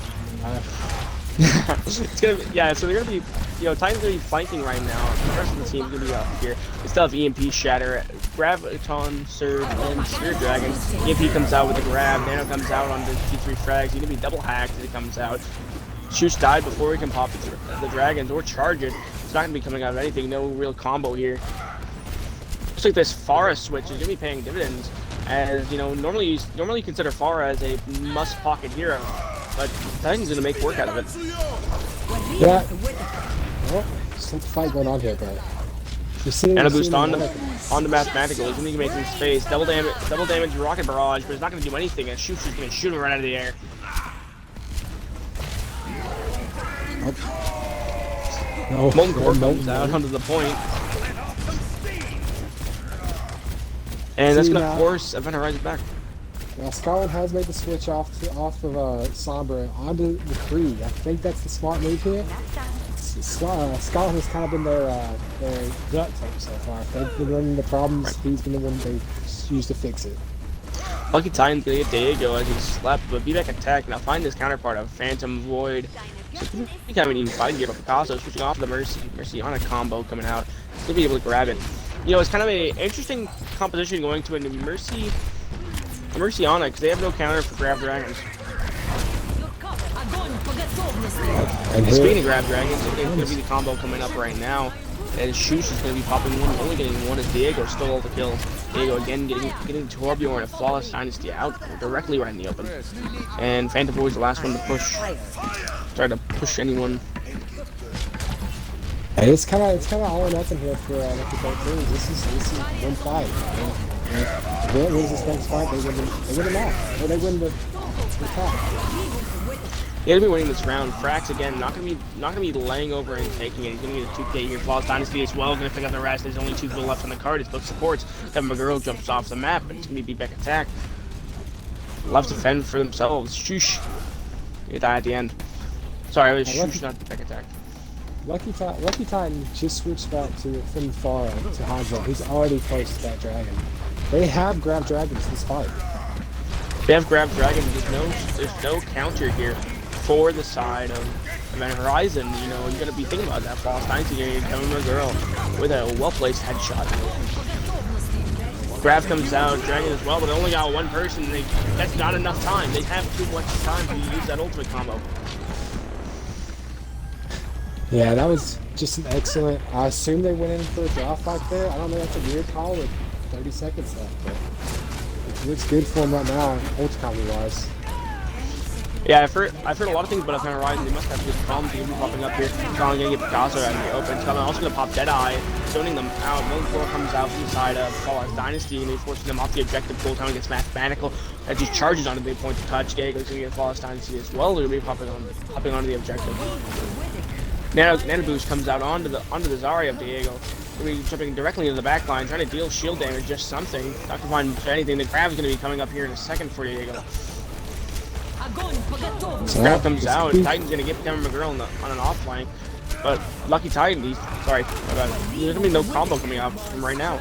So they're gonna be, Titan's gonna be flanking right now. The rest of the team's gonna be up here. They still have EMP, Shatter, Graviton, Surge, and Spirit Dragon. EMP comes out with the grab. Nano comes out on the T3 frags. He's gonna be double hacked as it comes out. Shush died before he can pop the dragons or charge it. It's not gonna be coming out of anything. No real combo here. Looks like this Pharah switch is gonna be paying dividends. As normally you consider Pharah as a must pocket hero, but Titan's gonna make work out of it. Yeah. Well, some fight going on here, but you're seeing. And a boost on the Mathematical. He's gonna be making space. Double damage, rocket barrage, but it's not gonna do anything. And Shush is gonna shoot him right out of the air. Molten Core comes out onto the point. And that's going to force Event Horizon back. Well, Scotland has made the switch off of Sombra onto the 3. I think that's the smart move here. Scotland has kind of been their gut tape so far. If they've been running the problems, he's been the one they used to fix it. Lucky Titan's going to get Diego as he slept, but be back attack. Now find his counterpart of Phantom Void. So he can't even fight here, but Picasso switching off the Mercy on a combo coming out. He's going to be able to grab it. It's kind of an interesting composition going to a Mercy on it, because they have no counter for Grab Dragons. And speaking of Grab Dragons, it's going to be the combo coming up right now. And Shush is going to be popping one, only getting one as Diego stole all the kills. Diego again getting Torbjorn a flawless dynasty out directly right in the open. And Phantom Boy's the last one to push. Try to push anyone. Hey, it's kind of all or nothing here for Lucky 13. This is one fight. If Vent wins this next fight, they win the match, or they win the top. He's gonna be winning this round. Frax again, not gonna be laying over and taking it. He's gonna get a 2K here. Flawless Dynasty as well. Gonna pick up the rest. There's only 2 people left on the card. It's both supports. Kevin McGurl jumps off the map, and it's gonna be back attack. Love to fend for themselves. Shoosh. They die at the end. Sorry, it was Shoosh, not back attack. Lucky Titan just switched back from Faro to Hanzo. He's already close to that dragon. They have grabbed dragons this fight. They have grabbed dragon. There's no counter here for the side of Event Horizon. You know, you gotta be thinking about that. Flawless Dynasty here, Kevin McGurl with a well-placed headshot. Grab comes out, Dragon as well, but they only got one person. That's not enough time. They have too much time to use that ultimate combo. Yeah, that was just an excellent. I assume they went in for a draw fight there. I don't know. That's a weird call with 30 seconds left, but it looks good for them right now, ultimate combo wise. Yeah, I've heard a lot of things about Event Horizon. They must have good problems. They're gonna be popping up here. Scotland gonna get Picasso out in the open. Scotland also gonna pop Deadeye, zoning them out. Millencore comes out from the side of Flawless Dynasty, and they forces them off the objective. Full time gets Mathematical. As he charges onto the point to touch. Diego's gonna get Flawless Dynasty as well. They're gonna be hopping onto the objective. Nano Boost comes out onto the Zarya of Diego. Gonna be jumping directly into the back line, trying to deal shield damage, just something. Not to find anything. The Crab's gonna be coming up here in a second for Diego. Crab comes out, and Titan's gonna get Kevin McGurl on an off flank. But Lucky Titan, there's gonna be no combo coming out from right now.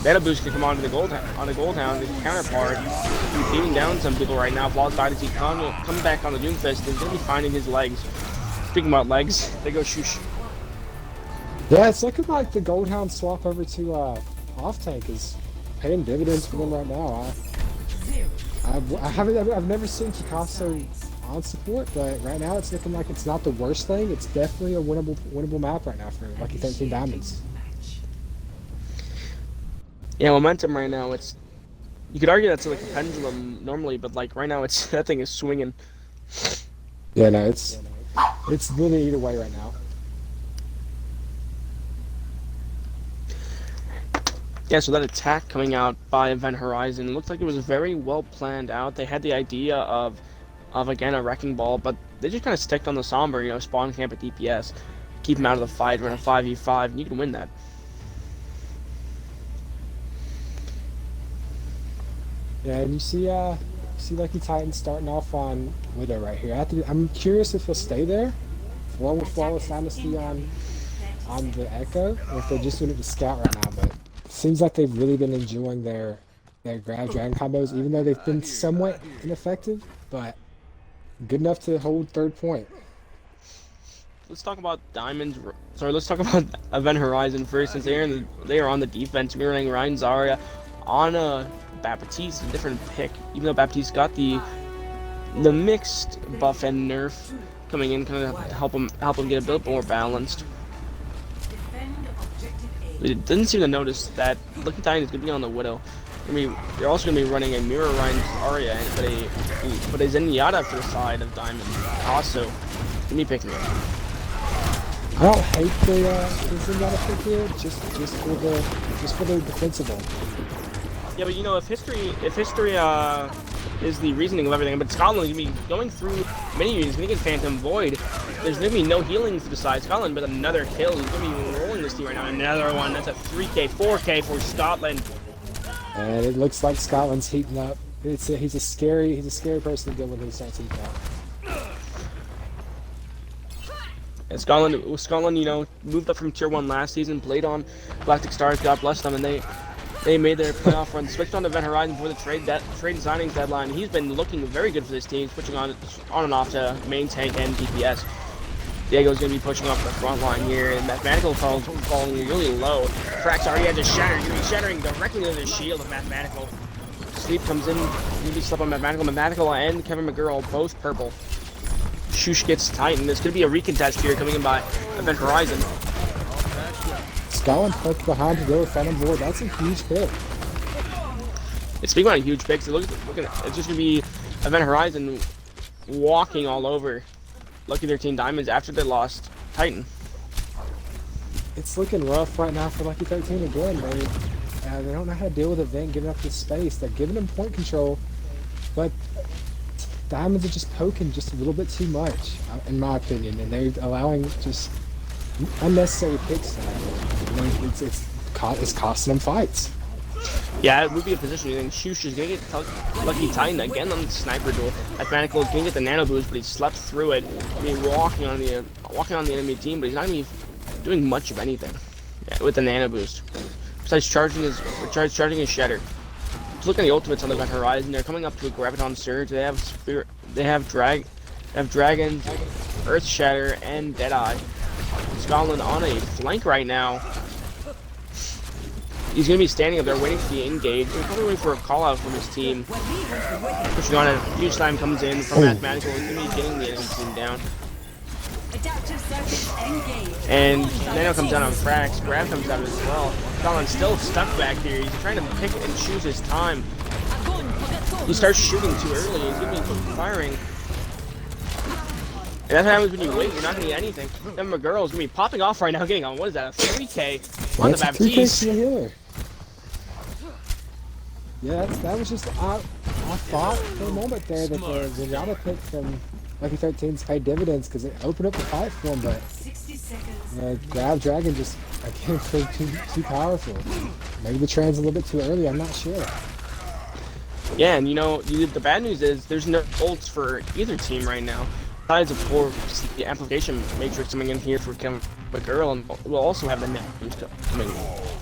Nano Boost can come onto the Goldhound, his counterpart. He's beating down some people right now. Flawless Dynasty coming back on the Doomfist, and he's gonna be finding his legs. Speaking about legs, they go Shoosh. Yeah, it's looking like the Goldhound swap over to off tank is paying dividends for them right now. I've never seen Picasso on support, but right now it's looking like it's not the worst thing. It's definitely a winnable map right now for Lucky 13 Diamonds. Yeah, momentum right now. You could argue that's like a pendulum normally, but like right now that thing is swinging. Yeah, no, it's really either way right now. Yeah, so that attack coming out by Event Horizon looked like it was very well planned out. They had the idea of again a wrecking ball, but they just kind of sticked on the Somber, spawn camp at DPS, keep him out of the fight, run a 5v5, and you can win that. Yeah, and you see Lucky Titan starting off on Widow right here. I'm curious if he'll stay there, along with Flawless Dynasty on the Echo, or if they're just doing it to scout right now. But it seems like they've really been enjoying their grab dragon combos, even though they've been somewhat ineffective, but good enough to hold third point. Let's talk about let's talk about Event Horizon first, since they are on the defense. We're running Ryan Zarya on Baptiste, a different pick, even though Baptiste got the mixed buff and nerf coming in, kind of help him get a bit more balanced. We didn't seem to notice that Lucky Titan is going to be on the Widow. They're also going to be running a Mirror Ryan's Arya, but a Zenyatta for the side of Diamond. Also, going to be picking it. I don't hate the Zenyatta pick here, just for the defensive one. Yeah, but if history is the reasoning of everything, but Scotland is going to be going through many units, going to get Phantom Void. There's going to be no healing for the side Scotland, but another kill. He's going to be rolling this team right now. Another one. That's a 3K, 4K for Scotland. And it looks like Scotland's heating up. He's a scary person to deal with when he starts heating up. And Scotland, moved up from Tier 1 last season, played on Galactic Stars, God bless them, and they made their playoff run, switched on to Event Horizon for the trade signings deadline. He's been looking very good for this team, switching on and off to main tank and DPS. Diego's going to be pushing off the front line here, and Mathematical falling really low. Frax already had to shatter. He's going to be shattering directly into the shield of Mathematical. Sleep comes in, going to be slept on Mathematical and Kevin McGurl, both purple. Shoosh gets Titan. There's going to be a recontest here coming in by Event Horizon. Scotland poked behind to go with Phantom Board. That's a huge pick. Speaking about huge picks, it's just gonna be Event Horizon walking all over Lucky 13 Diamonds after they lost Titan. It's looking rough right now for Lucky 13 again. They don't know how to deal with Event giving up this space. They're giving them point control, but Diamonds are just poking just a little bit too much, in my opinion, and they're allowing just unnecessary picks to happen. It's costing them fights. Yeah, it would be a position. You think Shush is gonna get Lucky Titan again on the sniper duel. Mathematical is gonna get the nano boost, but he slept through it. I mean, walking on the enemy team, but he's not gonna be doing much of anything with the nano boost. Besides charging his shatter. Just look at the ultimates on the Event Horizon. They're coming up to a Graviton Surge. They have Dragons, Earth Shatter, and Deadeye. Scotland on a flank right now. He's going to be standing up there waiting to be engaged. He's probably waiting for a call out from his team. Pushing on it. Huge time comes in from Mathematical. He's going to be getting the enemy team down. And Nano comes down on Frax. Grab comes out as well. Scotland's still stuck back here. He's trying to pick and choose his time. He starts shooting too early. He's going to be firing. And that's what happens when you wait. You're not going to get anything. Then McGurl is going to be popping off right now, getting on, what is that, a 3K on the Baptiste. Yeah, that was just, I thought for a moment there that the Zenyatta pick from Lucky 13's paid dividends because it opened up the fight for him, but Grab Dragon just, again, proved too powerful. Maybe the train's a little bit too early, I'm not sure. Yeah, and the bad news is there's no ults for either team right now. Besides, of course, the amplification matrix coming in here for McGurl, and we'll also have the net coming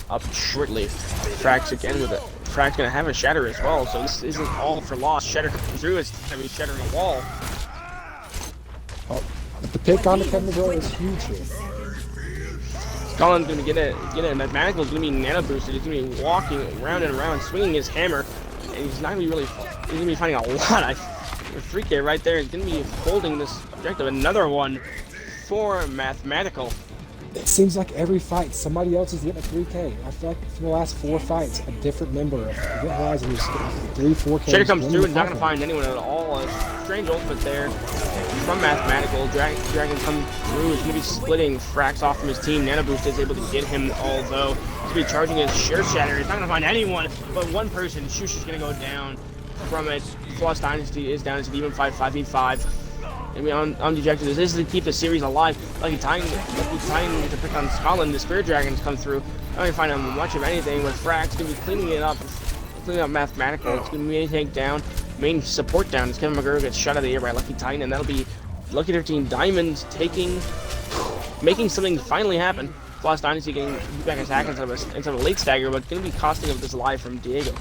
up shortly. Frax again with it. Frax gonna have a shatter as well, so this isn't all for loss. Shatter comes through, it's gonna be shattering a wall. Oh, but the pick on the Kevin McGurl is huge here. Scotland's gonna get it. Mathematical is gonna be nano boosted. He's gonna be walking around and around, swinging his hammer, and he's not gonna be he's gonna be finding a lot. The 3K right there is gonna be holding this objective. Another one for Mathematical. It seems like every fight, somebody else is getting a 3K. I feel like for the last 4 fights, a different member of Event Horizon is getting 3-4K. Shader comes through and not gonna find anyone at all. A strange ultimate there from Mathematical. Dragon comes through, is gonna be splitting Frax off from his team. Nano Boost is able to get him, although he's gonna be charging his Sheer Shatter. He's not gonna find anyone but one person. Shush is gonna go down from it. Flawless Dynasty is down. It's an even 5v5. I mean, on dejected. This is to keep the series alive. Lucky Titan to pick on Scotland. The Spirit Dragons come through. Not gonna find him much of anything with Frax. Gonna be cleaning up Mathematical. It's gonna be take down, main support down. As Kevin McGurl gets shot out of the air by Lucky Titan, and that'll be Lucky 13 Diamonds making something finally happen. Flawless Dynasty getting back attack instead of a late stagger, but gonna be costing of this live from Diego.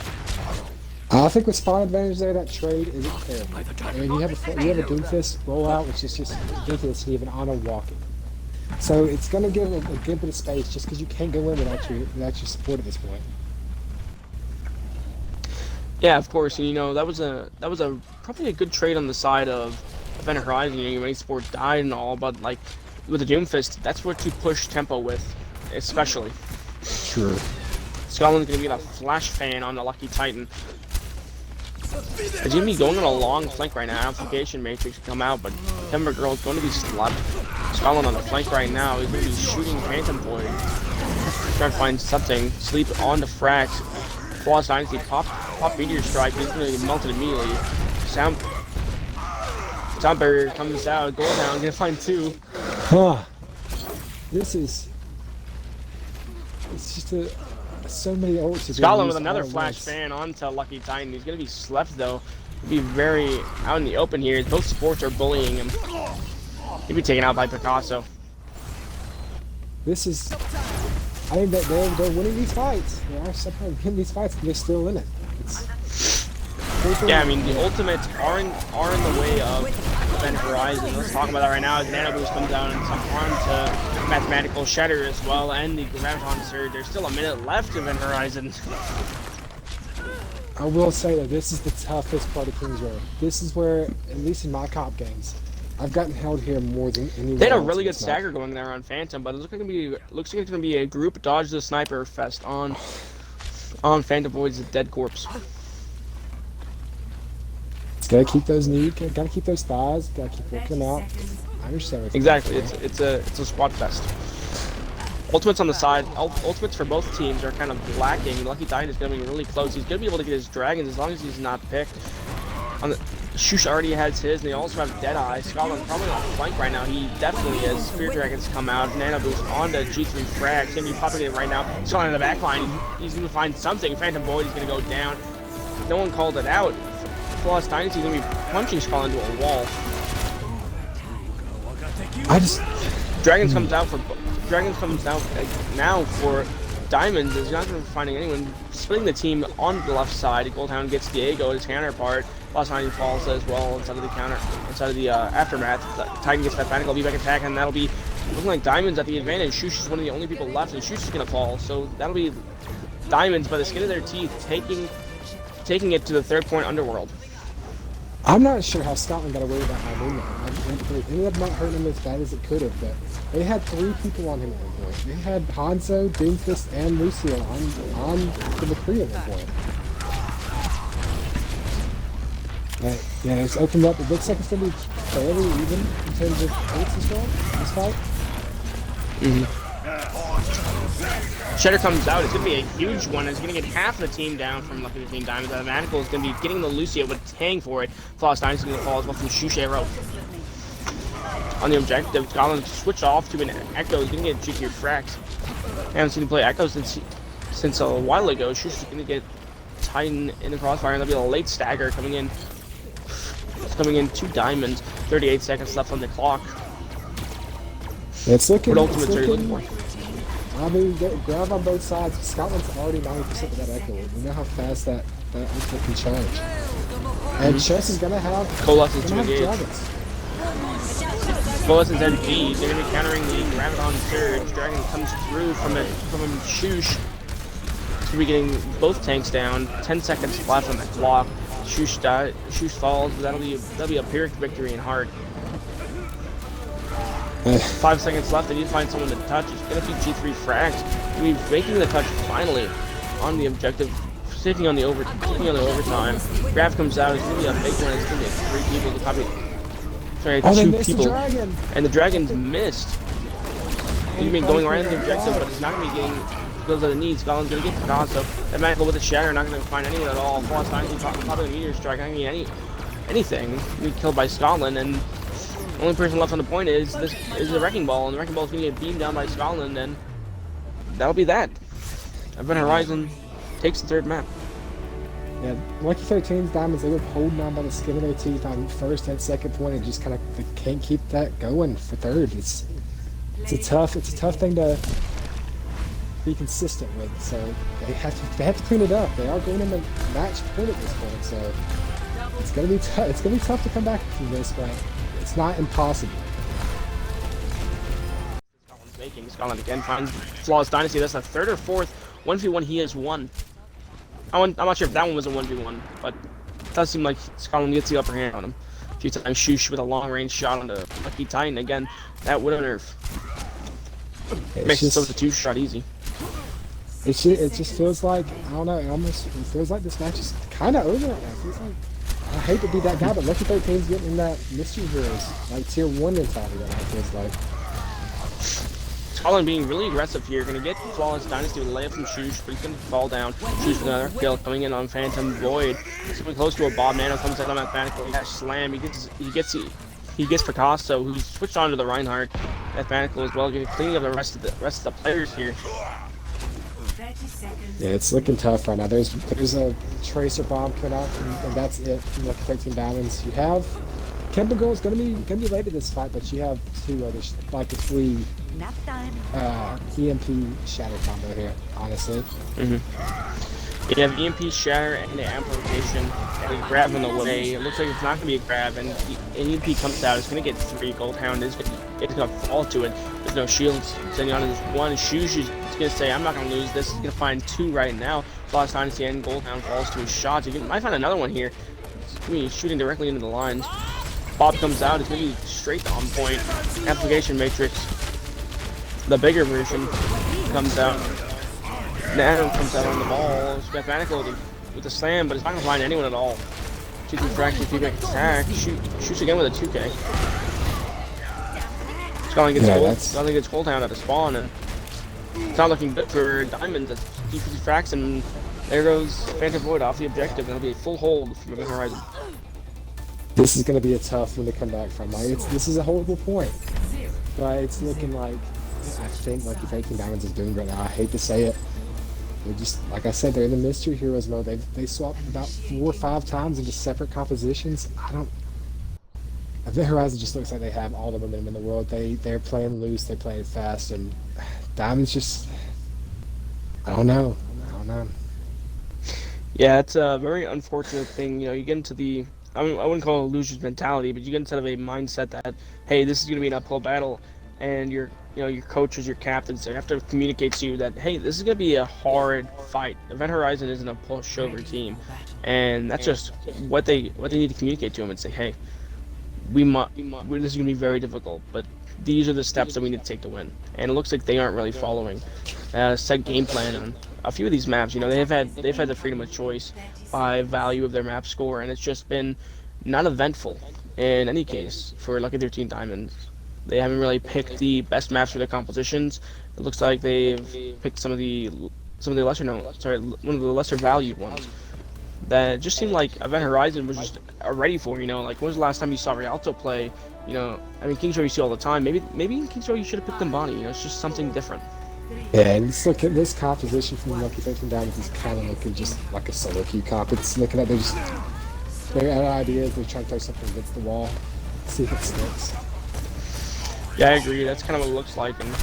I think with spawn advantage there, that trade isn't terrible. I mean, you have a Doomfist rollout, which is just ridiculous to even honor walking. So it's going to give a good bit of space just because you can't go in without your support at this point. Yeah, of course. And, that was probably a good trade on the side of Event Horizon. Your main support died and all, but like with the Doomfist, that's what you push tempo with, especially. Sure. Scotland's going to get a flash fan on the Lucky Titan. He's going to be going on a long flank right now. Amplification Matrix come out, but Kevin McGurl is going to be slapped. Scotland on the flank right now. He's going to be shooting Phantom Void. Trying to find something. Sleep on the Frax. Flawless Dynasty pop Meteor Strike. He's going to get melted immediately. Sound Barrier comes out. Goldhound going to find 2. Huh. It's just so many ults. Scotland with another flash fan onto Lucky Titan. He's going to be slept though. He'll be very out in the open here. Both supports are bullying him. He'll be taken out by Picasso. I think that they're winning these fights. They are somehow winning these fights, and they're still in it. Yeah, I mean the ultimates are in the way of Event Horizon. Let's talk about that right now. As Nano Boost comes down and onto Mathematical Shatter as well, and the Graviton Surge. There's still a minute left of Event Horizon. I will say that this is the toughest part of King's Road. This is where, at least in my comp games, I've gotten held here more than anyone They had a else really in good this match. stagger going there on Phantom, but it looks like it's gonna be a group dodge the sniper fest on Phantom Void's dead corpse. It's gotta keep those knees, gotta keep those thighs, gotta keep working them out. I understand what's Exactly, going on. it's a squad fest. Ultimates on the side. Ultimates for both teams are kind of lacking. Lucky Titan is going to be really close. He's going to be able to get his dragons as long as he's not picked. Shush already has his, and they also have Deadeye. Scotland probably on flank right now. He definitely has. Spear Dragons come out. Nano Boost onto G3 Frag. He's going to be popping it right now. Scotland in the back line. He's going to find something. Phantom Void is going to go down. No one called it out. Flawless Dynasty is going to be punching Scotland into a wall. Dragons comes out now for Diamonds. Is not going to be finding anyone. Splitting the team on the left side. Goldhound gets Diego, his counterpart. Lost 90 falls as well inside of the aftermath. Titan gets that Panic V-back attack, and that'll be looking like Diamonds at the advantage. Shush is one of the only people left, and Shush is going to fall. So that'll be Diamonds by the skin of their teeth taking it to the third point underworld. I'm not sure how Scotland got away with that high movement. It ended up not hurting him as bad as it could have, but they had 3 people on him at one point. They had Hanzo, Doomfist, and Lucio on the McCree at one point. Yeah, it's opened up. It looks like it's going to be fairly even in terms of points as well, this fight. Shedder comes out. It's going to be a huge one. It's going to get half the team down from Lucky 15 Diamonds. The Manical is going to be getting the Lucio, but tang for it. Flawless Dynasty is going to fall as well from Shush Arrow. On the objective, Scotland switched off to an Echo. He's going to get GQ Frax. I haven't seen him play Echo since a while ago. Shush is going to get Titan in the crossfire, and there'll be a late stagger coming in. It's coming in 2 Diamonds. 38 seconds left on the clock. It's looking. What ultimates are you looking for? I mean, grab on both sides. Scotland's already 90% of that Echo. We know how fast that ultimate can charge. And Chess is gonna have Coalescence to engage. dragons. Coalescence NG. They're gonna be countering the Graviton Surge. Dragon comes through from Shush. So we're getting both tanks down. 10 seconds left on the clock. Shush falls, but that'll be a Pyrrhic victory in heart. 5 seconds left. They need to find someone to touch. It's gonna be G3 Frags. We're making the touch finally on the objective, taking on the overtime. Graph comes out. It's gonna be a big one. It's gonna be 3 people to copy. Sorry, 2 people. The dragon. And the Dragon's missed. He's been going right into the objective, but it's not gonna be getting those are the needs. Scotland's gonna get Picasso. That Manical with a Shatter, not gonna find anyone at all. Flawless Dynasty popping a Meteor Strike, not gonna get anything. Be killed by Scotland, and the only person left on the point is the Wrecking Ball, and the Wrecking Ball is gonna get beamed down by Scotland, and that'll be that. Event Horizon takes the 3rd map. Yeah, Lucky 13's Diamonds, they were holding on by the skin of their teeth on first and second point, and just kind of they can't keep that going for third. It's a tough thing to be consistent with. So they have to clean it up. They are going in the match point at this point, so it's gonna be tough. It's gonna be tough to come back from this, but it's not impossible. Scotland's making. Scotland again finds Flawless Dynasty. That's the 3rd or 4th 1v1 he has won. I'm not sure if that one was a 1v1, but it does seem like Scotland gets the upper hand on him. A few times Shush with a long-range shot on the Lucky Titan. Again, that would nerf. Makes the substitute shot easy. It just feels like, I don't know, it feels like this match is kind of over right now. It feels like, I hate to be that guy, but Lucky 13's getting in that Mystery Heroes, like tier 1 mentality right now, it feels like. Scotland being really aggressive here. Gonna get Flawless Dynasty with a layup from Shush, but he's gonna fall down. Shush with another kill coming in on Phantom Void. Something close to a Bob. Nano comes out on that Panic. Slam. He gets Picasso, who's switched on to the Reinhardt. That Panic as well, cleaning up the rest of the players here. Yeah, it's looking tough right now. There's a Tracer Bomb coming out, and that's it from Lucky 13 Diamonds. You have Chemical is gonna be late in this fight, but you have 2 others, like a 3 EMP Shatter combo here, honestly. You have EMP Shatter and the Amplification, and a grab on the way. It looks like it's not going to be a grab, and the EMP comes out. It's going to get 3. Goldhound is going to fall to it. There's no shields. Zenyatta is 1. Shush is going to say, I'm not going to lose this. He's going to find 2 right now. Lost Dynasty and Goldhound falls to his shots. He might find another one here. He's shooting directly into the lines. Bob comes out, it's going to be straight to on point. Application matrix, the bigger version, comes out. Nano comes out on the ball. It's mathematical with the slam, but it's not going to find anyone at all. 2-2 fraction, feedback attack. Shoots again with a 2K. Scotland gets Coldhound at a spawn, and it's not looking good for Diamonds. That's 2-2 fraction, and there goes Phantom Void off the objective, and it'll be a full hold from Event Horizon. This is going to be a tough one to come back from. Like, this is a horrible point, but it's looking like I think Lucky Faking Diamonds is doing right now. I hate to say it. They're just, like I said, they're in the Mystery Heroes mode. They swapped about 4 or 5 times into separate compositions. Event Horizon just looks like they have all the momentum in the world. They're playing loose, they're playing fast, and Diamonds just, I don't know. Yeah, it's a very unfortunate thing. You get into the, I wouldn't call it a loser's mentality, but you get instead of a mindset that, hey, this is going to be an uphill battle, and your coaches, your captains, they have to communicate to you that, hey, this is going to be a hard fight. Event Horizon isn't a pushover team, and that's just what they need to communicate to them and say, hey, this is going to be very difficult, but these are the steps that we need to take to win. And it looks like they aren't really following a set game plan on a few of these maps. They've had the freedom of choice by value of their map score, and it's just been not eventful in any case for Lucky 13 Diamonds. They haven't really picked the best maps for their compositions. It looks like they've picked one of the lesser valued ones. That just seemed like Event Horizon was just ready for. Like, when was the last time you saw Rialto play? Kingsrow you see all the time. Maybe in Kingsrow you should have picked Mbani. It's just something different. Yeah, and look at this composition from Lucky 13 Diamonds is kind of looking just like a solo queue comp. It's looking at they're out of ideas. They're trying to throw something against the wall, see if it sticks. Yeah, I agree. That's kind of what it looks like. And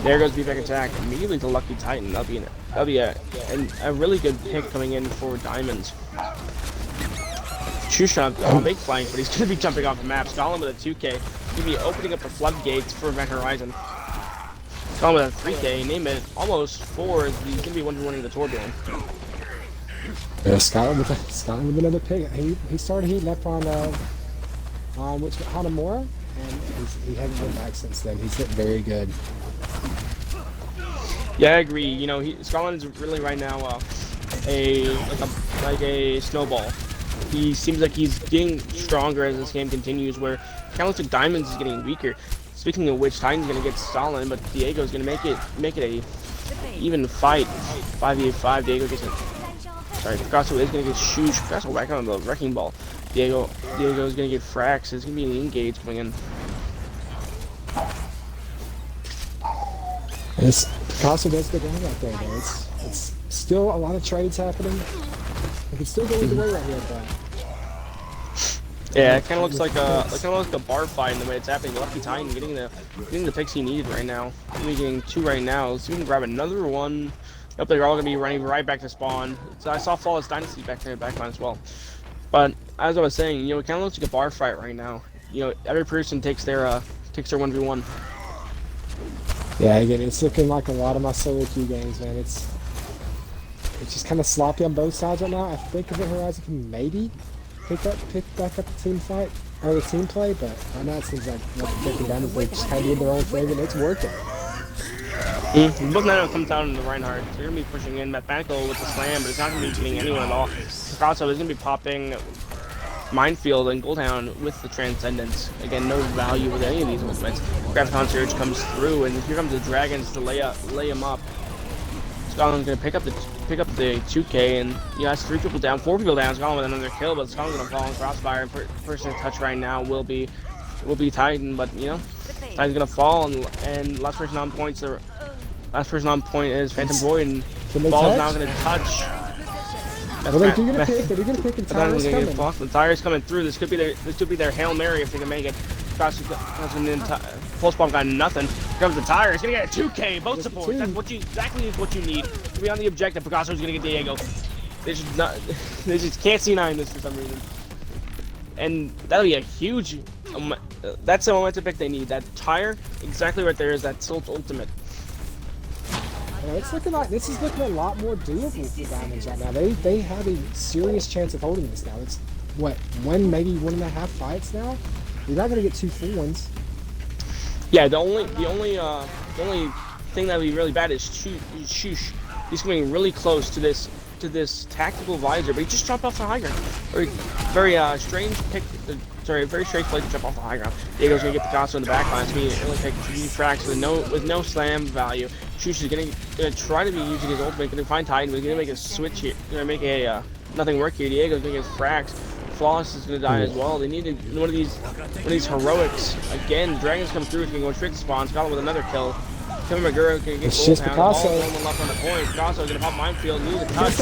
there goes V-Back attack immediately to Lucky Titan. That'll be a really good pick coming in for Diamonds. Chushon on a big flank, but he's going to be jumping off the map. Stalin with a 2K. He's going to be opening up the floodgates for Event Horizon. Stalin with a 3K. Name it almost 4. He's going to be 1v1ing the Torbjorn. Yeah, Scotland with another pick. He started heating up on Hanamura, and he hasn't been back since then. He's looking very good. Yeah, I agree. Scotland is really right now a snowball. He seems like he's getting stronger as this game continues, where kind of looks like Diamonds is getting weaker. Speaking of which, Titan's going to get Stalin, but Diego's going to make it a even fight. 5v5, Diego gets it. Sorry, Picasso is going to get Shush. Picasso back on the Wrecking Ball. Diego's going to get Frax. It's going to be an engage coming in. Picasso does go down right there, though. It's still a lot of trades happening. It can still go either way right here, but... Yeah, it kind of looks like a bar fight in the way it's happening. Lucky Titan getting the picks he needed right now. He's getting 2 right now. Let's see if we can grab another one. Yep, they're all going to be running right back to spawn. So I saw Flawless Dynasty back there in the backline as well. But as I was saying, it kind of looks like a bar fight right now. Every person takes their 1v1. Yeah, again, it's looking like a lot of my solo queue games, man. It's just kind of sloppy on both sides right now. I think Event Horizon can maybe pick back up the team fight or the team play, but right now it seems like Lucky Diamonds, they just kind of in their own flavor, and it's working. Both Nano comes down in the Reinhardt. They're going to be pushing in Mathematical with the slam, but it's not going to be getting anyone at all. Picasso is going to be popping Minefield and Goldhound with the Transcendence. Again, no value with any of these movements. Graviton Surge comes through, and here comes the Dragons to lay him up. Scotland's going to pick up the 2K, and that's 3 people down, 4 people down. Scotland with another kill, but Scotland's going to fall in crossfire. Person to touch right now will be Titan, but Titan's going to fall, and last person on point is Phantom Void, and Ball's now going to touch. Well, they're going to pick, and Tire's coming. The Tire's coming through. This could be their Hail Mary if they can make it. Pulse Bomb got nothing. Here comes the Tire. He's going to get a 2K. Both supports. That's exactly what you need to be on the objective. Picasso's going to get Diego. They just can't C9 this for some reason. And that'll be a huge... that's the momentum pick they need. That Tire, exactly right there, is that Tilt ultimate. It's looking like this is looking a lot more doable for Diamonds right now. They have a serious chance of holding this now. win maybe 1.5 fights now. You're not gonna get 2 full ones. Yeah, the only thing that would be really bad is Shush. He's coming really close to this tactical visor, but he just jumped off the high ground. Very strange pick. Very strange play to jump off the high ground. Diego's gonna get Picasso in the back line. It's gonna be really pick 3 fracks with no slam value. Shush is gonna try to be using his ultimate. Gonna find Titan. He's gonna make a switch here. Gonna make a nothing work here. Diego's gonna get fracks. Flawless is gonna die as well. They needed one of these heroics. Again, Dragons come through. He's gonna go straight to spawn. Scotland with another kill. Kevin Magura gonna get gold pound. All one left on the point. Picasso gonna pop minefield. Lose a touch.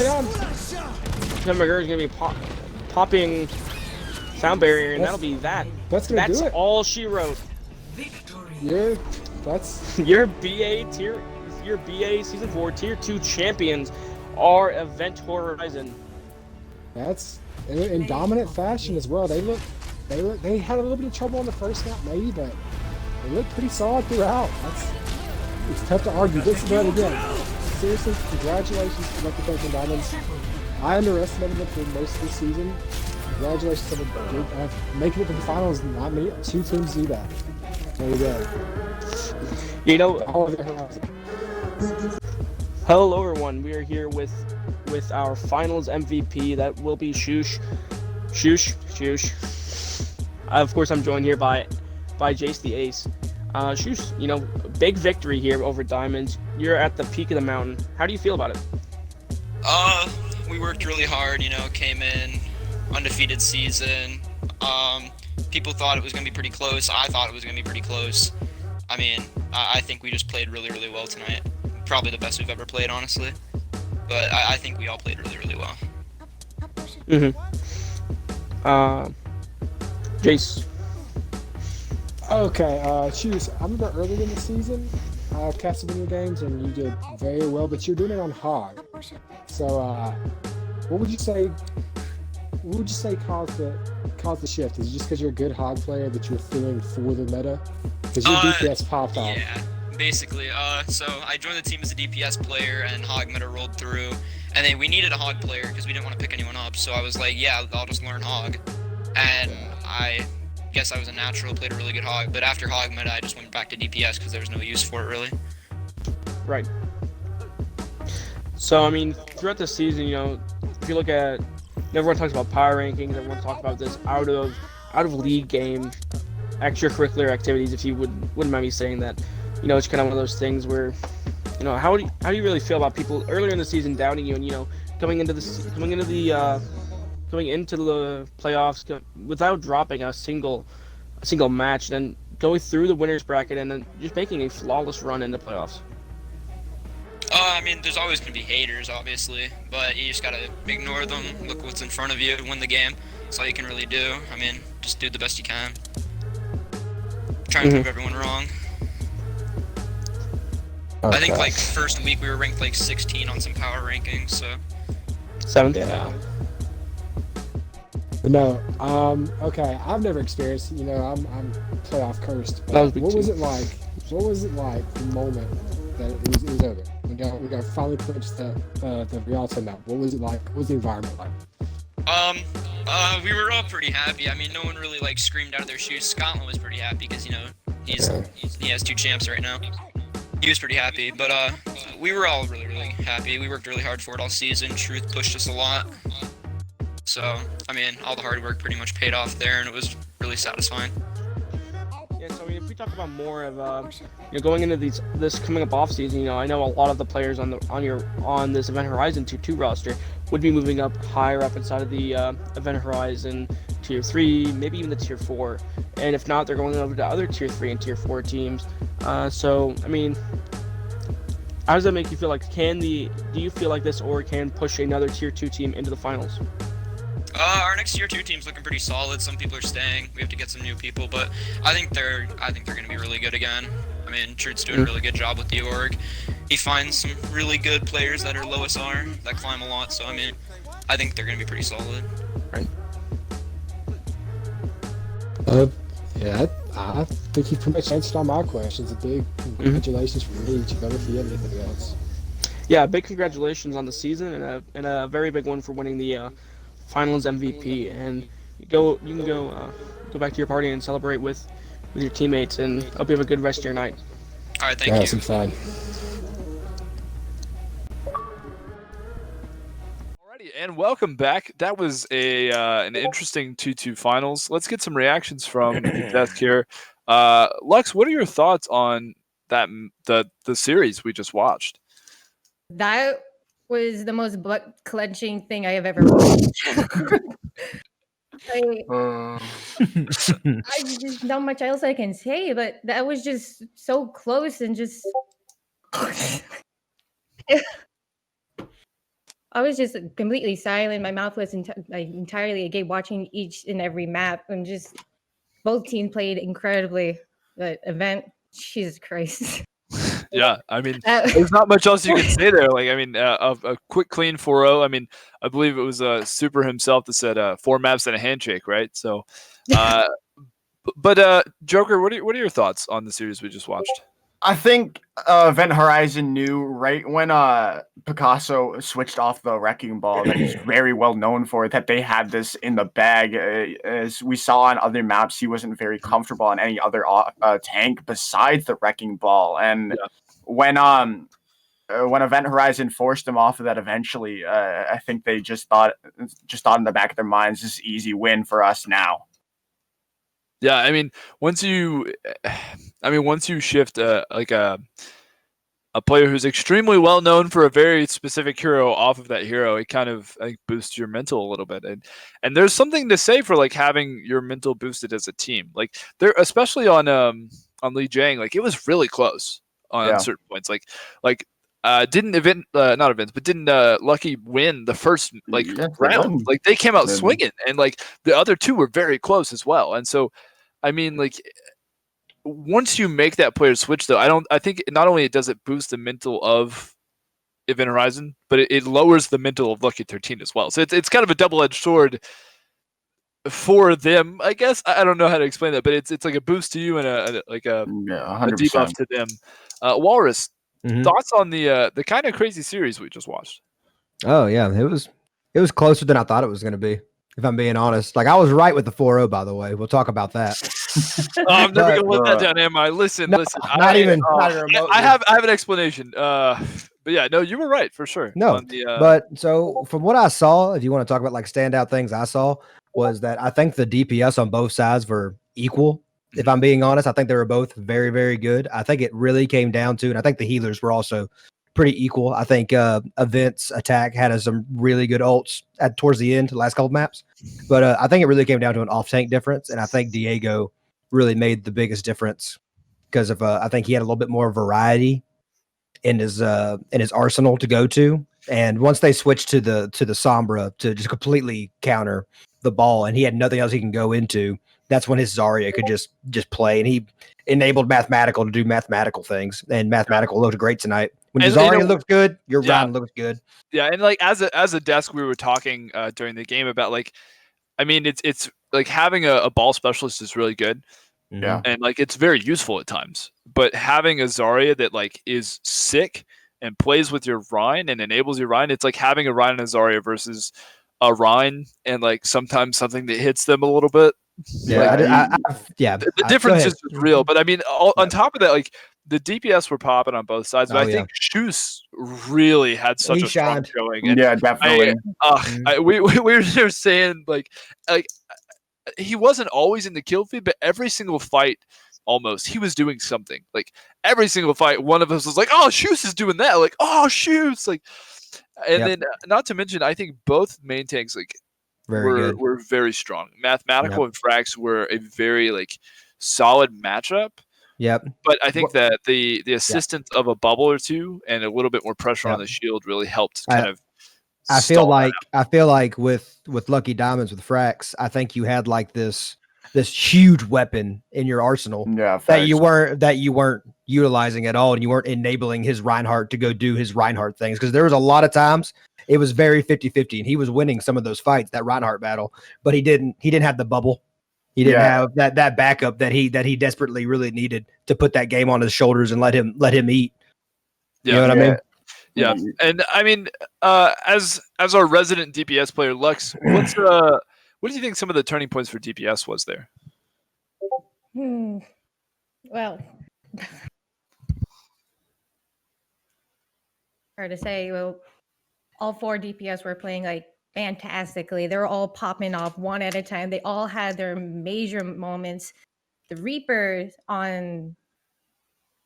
Kevin Magura is gonna be popping sound barrier, and that'll be that. That's gonna do it. All she wrote. Your BA Season 4 Tier 2 champions are Event Horizon. That's in dominant fashion as well. They had a little bit of trouble on the first map maybe, but they looked pretty solid throughout. It's tough to argue. This is that again. Seriously, congratulations to Lucky Penguin Diamonds. I underestimated them for most of the season. Congratulations on making it to the finals. Not many 2 teams do that. There you go. You know, all of it. Hello everyone, we are here with our finals MVP. That will be Shush. Of course, I'm joined here by Jace the Ace. Shush, big victory here over Diamonds. You're at the peak of the mountain. How do you feel about it? We worked really hard, came in, undefeated season. People thought it was going to be pretty close. I thought it was going to be pretty close. I mean, I think we just played really, really well tonight. Probably the best we've ever played, honestly. But I think we all played really, really well. Jace. Okay, Choose. I remember earlier in the season, I casted in your games and you did very well, but you're doing it on Hog. So, what would you say caused the shift? Is it just because you're a good Hog player that you're feeling for the meta? Because your DPS popped off. Yeah, basically. So I joined the team as a DPS player, and Hog meta rolled through, and then we needed a Hog player because we didn't want to pick anyone up. So I was like, yeah, I'll just learn Hog, and I guess I was a natural, played a really good Hog. But after Hog meta, I just went back to DPS because there was no use for it really. Right. So I mean, throughout the season, if you look at, everyone talks about power rankings, everyone talks about this out of league game, extracurricular activities. If you wouldn't mind me saying that, it's kind of one of those things where, how do you really feel about people earlier in the season doubting you, and coming into the playoffs without dropping a single match, then going through the winners bracket and then just making a flawless run into playoffs? I mean, there's always going to be haters, obviously, but you just got to ignore them, look what's in front of you, win the game. That's all you can really do. I mean, just do the best you can. Try and prove everyone wrong. Okay. I think, first week we were ranked, 16 on some power rankings, so... 7th? Yeah. No, okay, I've never experienced, I'm playoff cursed. What was it like? What was it like the moment that it was over? We got finally pushed the Rialto map. What was it like? What was the environment like? We were all pretty happy. I mean, no one really screamed out of their shoes. Scotland was pretty happy because he has 2 champs right now. He was pretty happy, but we were all really, really happy. We worked really hard for it all season. Truth pushed us a lot. So, I mean, all the hard work pretty much paid off there, and it was really satisfying. Yeah, so I mean, if we talk about more of going into this coming up off season, I know a lot of the players on this Event Horizon Tier 2 roster would be moving up higher up inside of the Event Horizon Tier 3, maybe even the Tier 4, and if not, they're going over to other Tier 3 and Tier 4 teams. So, I mean, how does that make you feel? Do you feel like this or can push another Tier 2 team into the finals? Our next Tier 2 team's looking pretty solid. Some people are staying. We have to get some new people, but I think they're going to be really good again. I mean, Trude's doing a really good job with the org. He finds some really good players that are low SR, that climb a lot, so I mean, I think they're going to be pretty solid. Right. Yeah, I think you pretty much answered all my questions. A big congratulations from me. You if you have anything else. Yeah, big congratulations on the season and a very big one for winning the Finals MVP. And You can go back to your party and celebrate with your teammates, and hope you have a good rest of your night. All right, thank Yeah, you. it's exciting. Alrighty, and welcome back. That was an interesting 2-2 finals. Let's get some reactions from the desk here. Lux, what are your thoughts on the series we just watched? That was the most butt clenching thing I have ever watched. Uh, There's not much else I can say, but that was just so close and just. I was just completely silent. My mouth was entirely agape, watching each and every map, and just both teams played incredibly. The event, Jesus Christ. Yeah, I mean, Uh, there's not much else you can say there. Like, I mean, a quick, clean 4-0. I mean, I believe it was Super himself that said 4 maps and a handshake, right? So, uh, but Joker, what are your thoughts on the series we just watched? I think Event Horizon knew right when Picasso switched off the wrecking ball that he's very well known for, that they had this in the bag. As we saw on other maps, he wasn't very comfortable on any other tank besides the wrecking ball. And Yeah. when Event Horizon forced him off of that eventually, I think they just thought in the back of their minds, this easy win for us now. Yeah, I mean, once you shift like a player who's extremely well known for a very specific hero off of that hero, it kind of, I think, boosts your mental a little bit. And there's something to say for like having your mental boosted as a team. Like there, especially on Li Jiang, like it was really close on certain points. Didn't Lucky win the first round? Like they came out swinging, and like the other two were very close as well. And so, I mean, like once you make that player switch, though, I think not only does it boost the mental of Event Horizon, but it lowers the mental of Lucky 13 as well. So it's kind of a double-edged sword for them, I guess. I don't know how to explain that, but it's like a boost to you and a debuff to them. Walrus, thoughts on the kind of crazy series we just watched? Oh yeah, it was closer than I thought it was going to be. If I'm being honest, like I was right with the 4-0. By the way, we'll talk about that. I'm never gonna let that down, am I? Listen. Not even remotely. I have an explanation. But yeah, no, you were right for sure. No, but so from what I saw, if you want to talk about like standout things I saw, was that I think the DPS on both sides were equal. If I'm being honest, I think they were both very, very good. I think it really came down to, and I think the healers were also pretty equal. I think Event's attack had some really good ults towards the end, the last couple maps. But I think it really came down to an off-tank difference, and I think Diego really made the biggest difference because of I think he had a little bit more variety in his arsenal to go to. And once they switched to the Sombra to just completely counter the ball, and he had nothing else he can go into, that's when his Zarya could just play, and he enabled Mathematical to do mathematical things. And Mathematical looked great tonight. When Zarya looks good, your round looks good. Yeah, and like as a desk, we were talking during the game about like, I mean, it's like having a ball specialist is really good. Yeah. And like it's very useful at times. But having a Zarya that like is sick and plays with your Rhine and enables your Rhine, it's like having a Rhine and a Zarya versus a Rhine and like sometimes something that hits them a little bit. Yeah, The difference is just real. But I mean, on top of that, like the DPS were popping on both sides. But I think Shoes really had such a strong showing. And yeah, definitely. we were just saying like he wasn't always in the kill feed, but every single fight almost he was doing something. Like every single fight, one of us was like, "Oh, Shoes is doing that!" Like, "Oh, Shoes!" Like, and then not to mention, I think both main tanks like were very strong. Mathematical and Frax were a very like solid matchup. Yep. But I think that the assistance of a bubble or two and a little bit more pressure on the shield really helped kind of. I feel like with Lucky Diamonds with Frax, I think you had like this huge weapon in your arsenal that you weren't utilizing at all, and you weren't enabling his Reinhardt to go do his Reinhardt things, because there was a lot of times it was very 50-50 and he was winning some of those fights, that Reinhardt battle, but he didn't have the bubble. He didn't have that backup that he desperately really needed to put that game on his shoulders and let him eat. You know what I mean? Yeah, and I mean, as our resident DPS player, Lux, What do you think some of the turning points for DPS was there? Well, hard to say. Well, all 4 DPS were playing like fantastically. They were all popping off one at a time. They all had their major moments. The Reaper on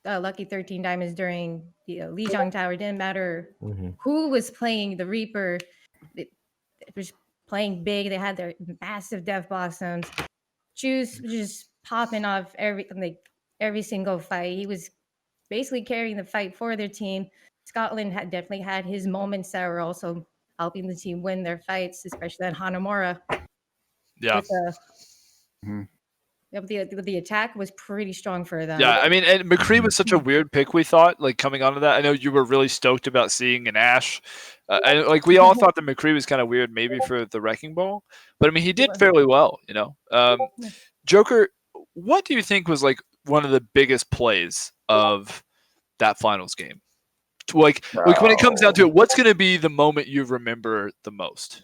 Lucky 13 Diamonds during the Lijiang Tower didn't matter who was playing the Reaper. It was playing big. They had their massive Death Blossoms. Juice was just popping off every single fight. He was basically carrying the fight for their team. Scotland had definitely had his moments that were also helping the team win their fights, especially at Hanamura. Yeah. With the attack was pretty strong for them. Yeah, I mean, and McCree was such a weird pick, we thought, like, coming onto that. I know you were really stoked about seeing an Ashe. And, like, we all thought that McCree was kind of weird maybe for the Wrecking Ball. But, I mean, he did fairly well, you know. Joker, what do you think was, like, one of the biggest plays of that finals game? Like when it comes down to it, what's going to be the moment you remember the most?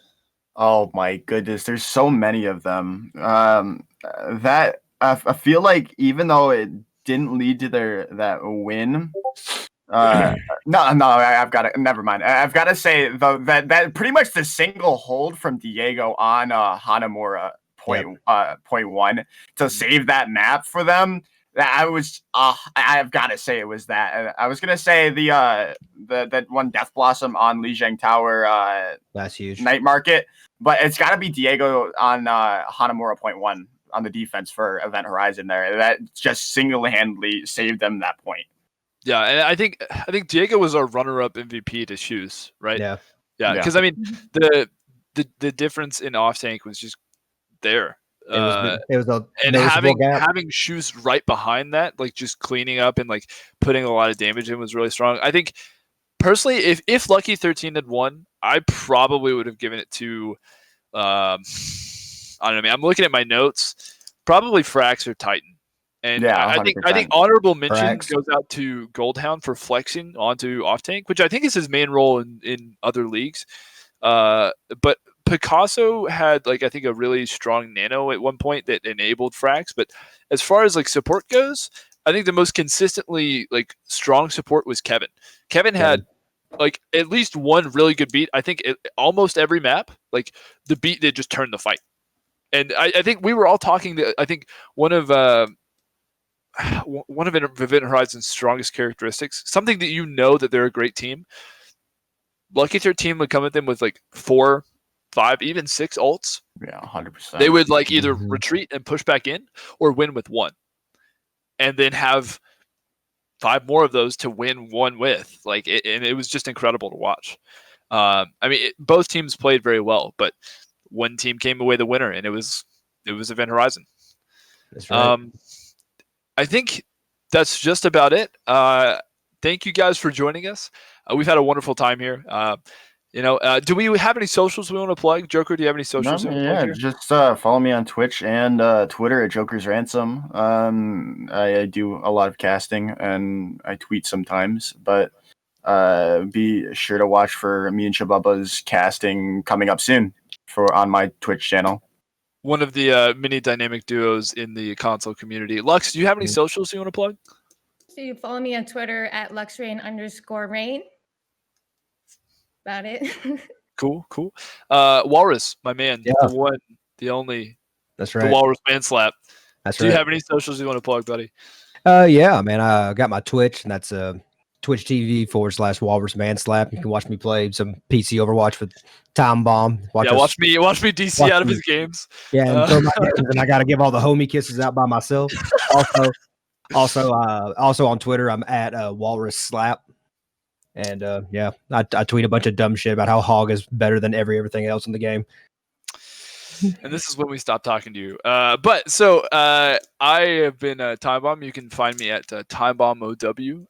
Oh my goodness, there's so many of them. That I feel like even though it didn't lead to that win, no, I've got to. Never mind. I've got to say though that pretty much the single hold from Diego on Hanamura point 1 to save that map for them. I've got to say it was that. I was gonna say that one Death Blossom on Lijiang Tower. That's huge. Night Market, but it's got to be Diego on Hanamura point 1 on the defense for Event Horizon there. That just single-handedly saved them that point. Yeah, and I think Diego was our runner-up MVP to Shoes, right? Yeah. Because I mean the difference in off tank was just there. It was a and noticeable gap. having Shoes right behind that, like just cleaning up and like putting a lot of damage in was really strong. I think personally, if Lucky 13 had won, I probably would have given it to I don't know. I mean, I'm looking at my notes. Probably Frax or Titan. And I think honorable mention goes out to Goldhound for flexing onto off tank, which I think is his main role in other leagues. But Picasso had like I think a really strong nano at one point that enabled Frax. But as far as like support goes, I think the most consistently like strong support was Kevin. Kevin had like at least one really good beat. I think almost every map, like the beat that just turned the fight. And I think we were all talking that I think one of Event Horizon's strongest characteristics, something that you know that they're a great team. Lucky 13 would come at them with like 4, 5, even 6 ults. Yeah, 100%. They would like either retreat and push back in or win with 1. And then have 5 more of those to win 1 with. Like and it was just incredible to watch. I mean, both teams played very well, but one team came away the winner, and it was Event Horizon. That's right. I think that's just about it. Thank you guys for joining us. We've had a wonderful time here. Do we have any socials we want to plug? Joker, do you have any socials? Just follow me on Twitch and Twitter at Joker's Ransom. I do a lot of casting and I tweet sometimes, but be sure to watch for me and Chibaba's casting coming up soon on my Twitch channel. One of the many dynamic duos in the console community. Lux, do you have any socials you want to plug? So you follow me on Twitter at LuxRain_Rain. About it. Cool. Walrus, my man, the one, the only. That's right. The Walrus Man Slap. That's right. Do you have any socials you want to plug, buddy? Yeah, man. I got my Twitch, and that's Twitch TV/Walrus Man Slap. You can watch me play some PC Overwatch with Time Bomb. Watch me DC out of his games. Yeah, and throw my games, and I got to give all the homie kisses out by myself. Also on Twitter, I'm at Walrus Slap. And I tweet a bunch of dumb shit about how Hog is better than everything else in the game. And this is when we stop talking to you. I have been Time Bomb. You can find me at TimeBombOW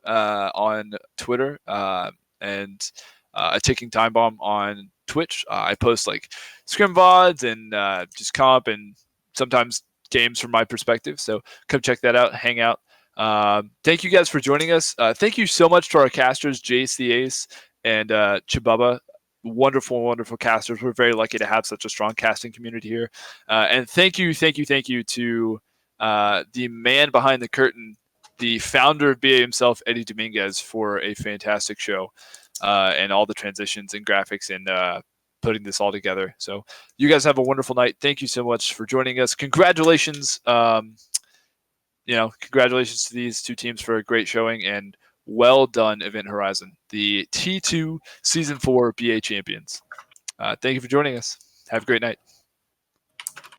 on Twitter and Ticking Time Bomb on Twitch. I post like scrim VODs and just comp and sometimes games from my perspective. So come check that out. Hang out. Thank you guys for joining us. Thank you so much to our casters, Jace the Ace and Chibaba. wonderful, wonderful casters. We're very lucky to have such a strong casting community here. And thank you to the man behind the curtain, the founder of BA himself, Eddie Dominguez, for a fantastic show and all the transitions and graphics and putting this all together. So you guys have a wonderful night. Thank you so much for joining us. Congratulations. Congratulations to these two teams for a great showing, and well done, Event Horizon, the T2 Season 4 BA champions. Thank you for joining us. Have a great night.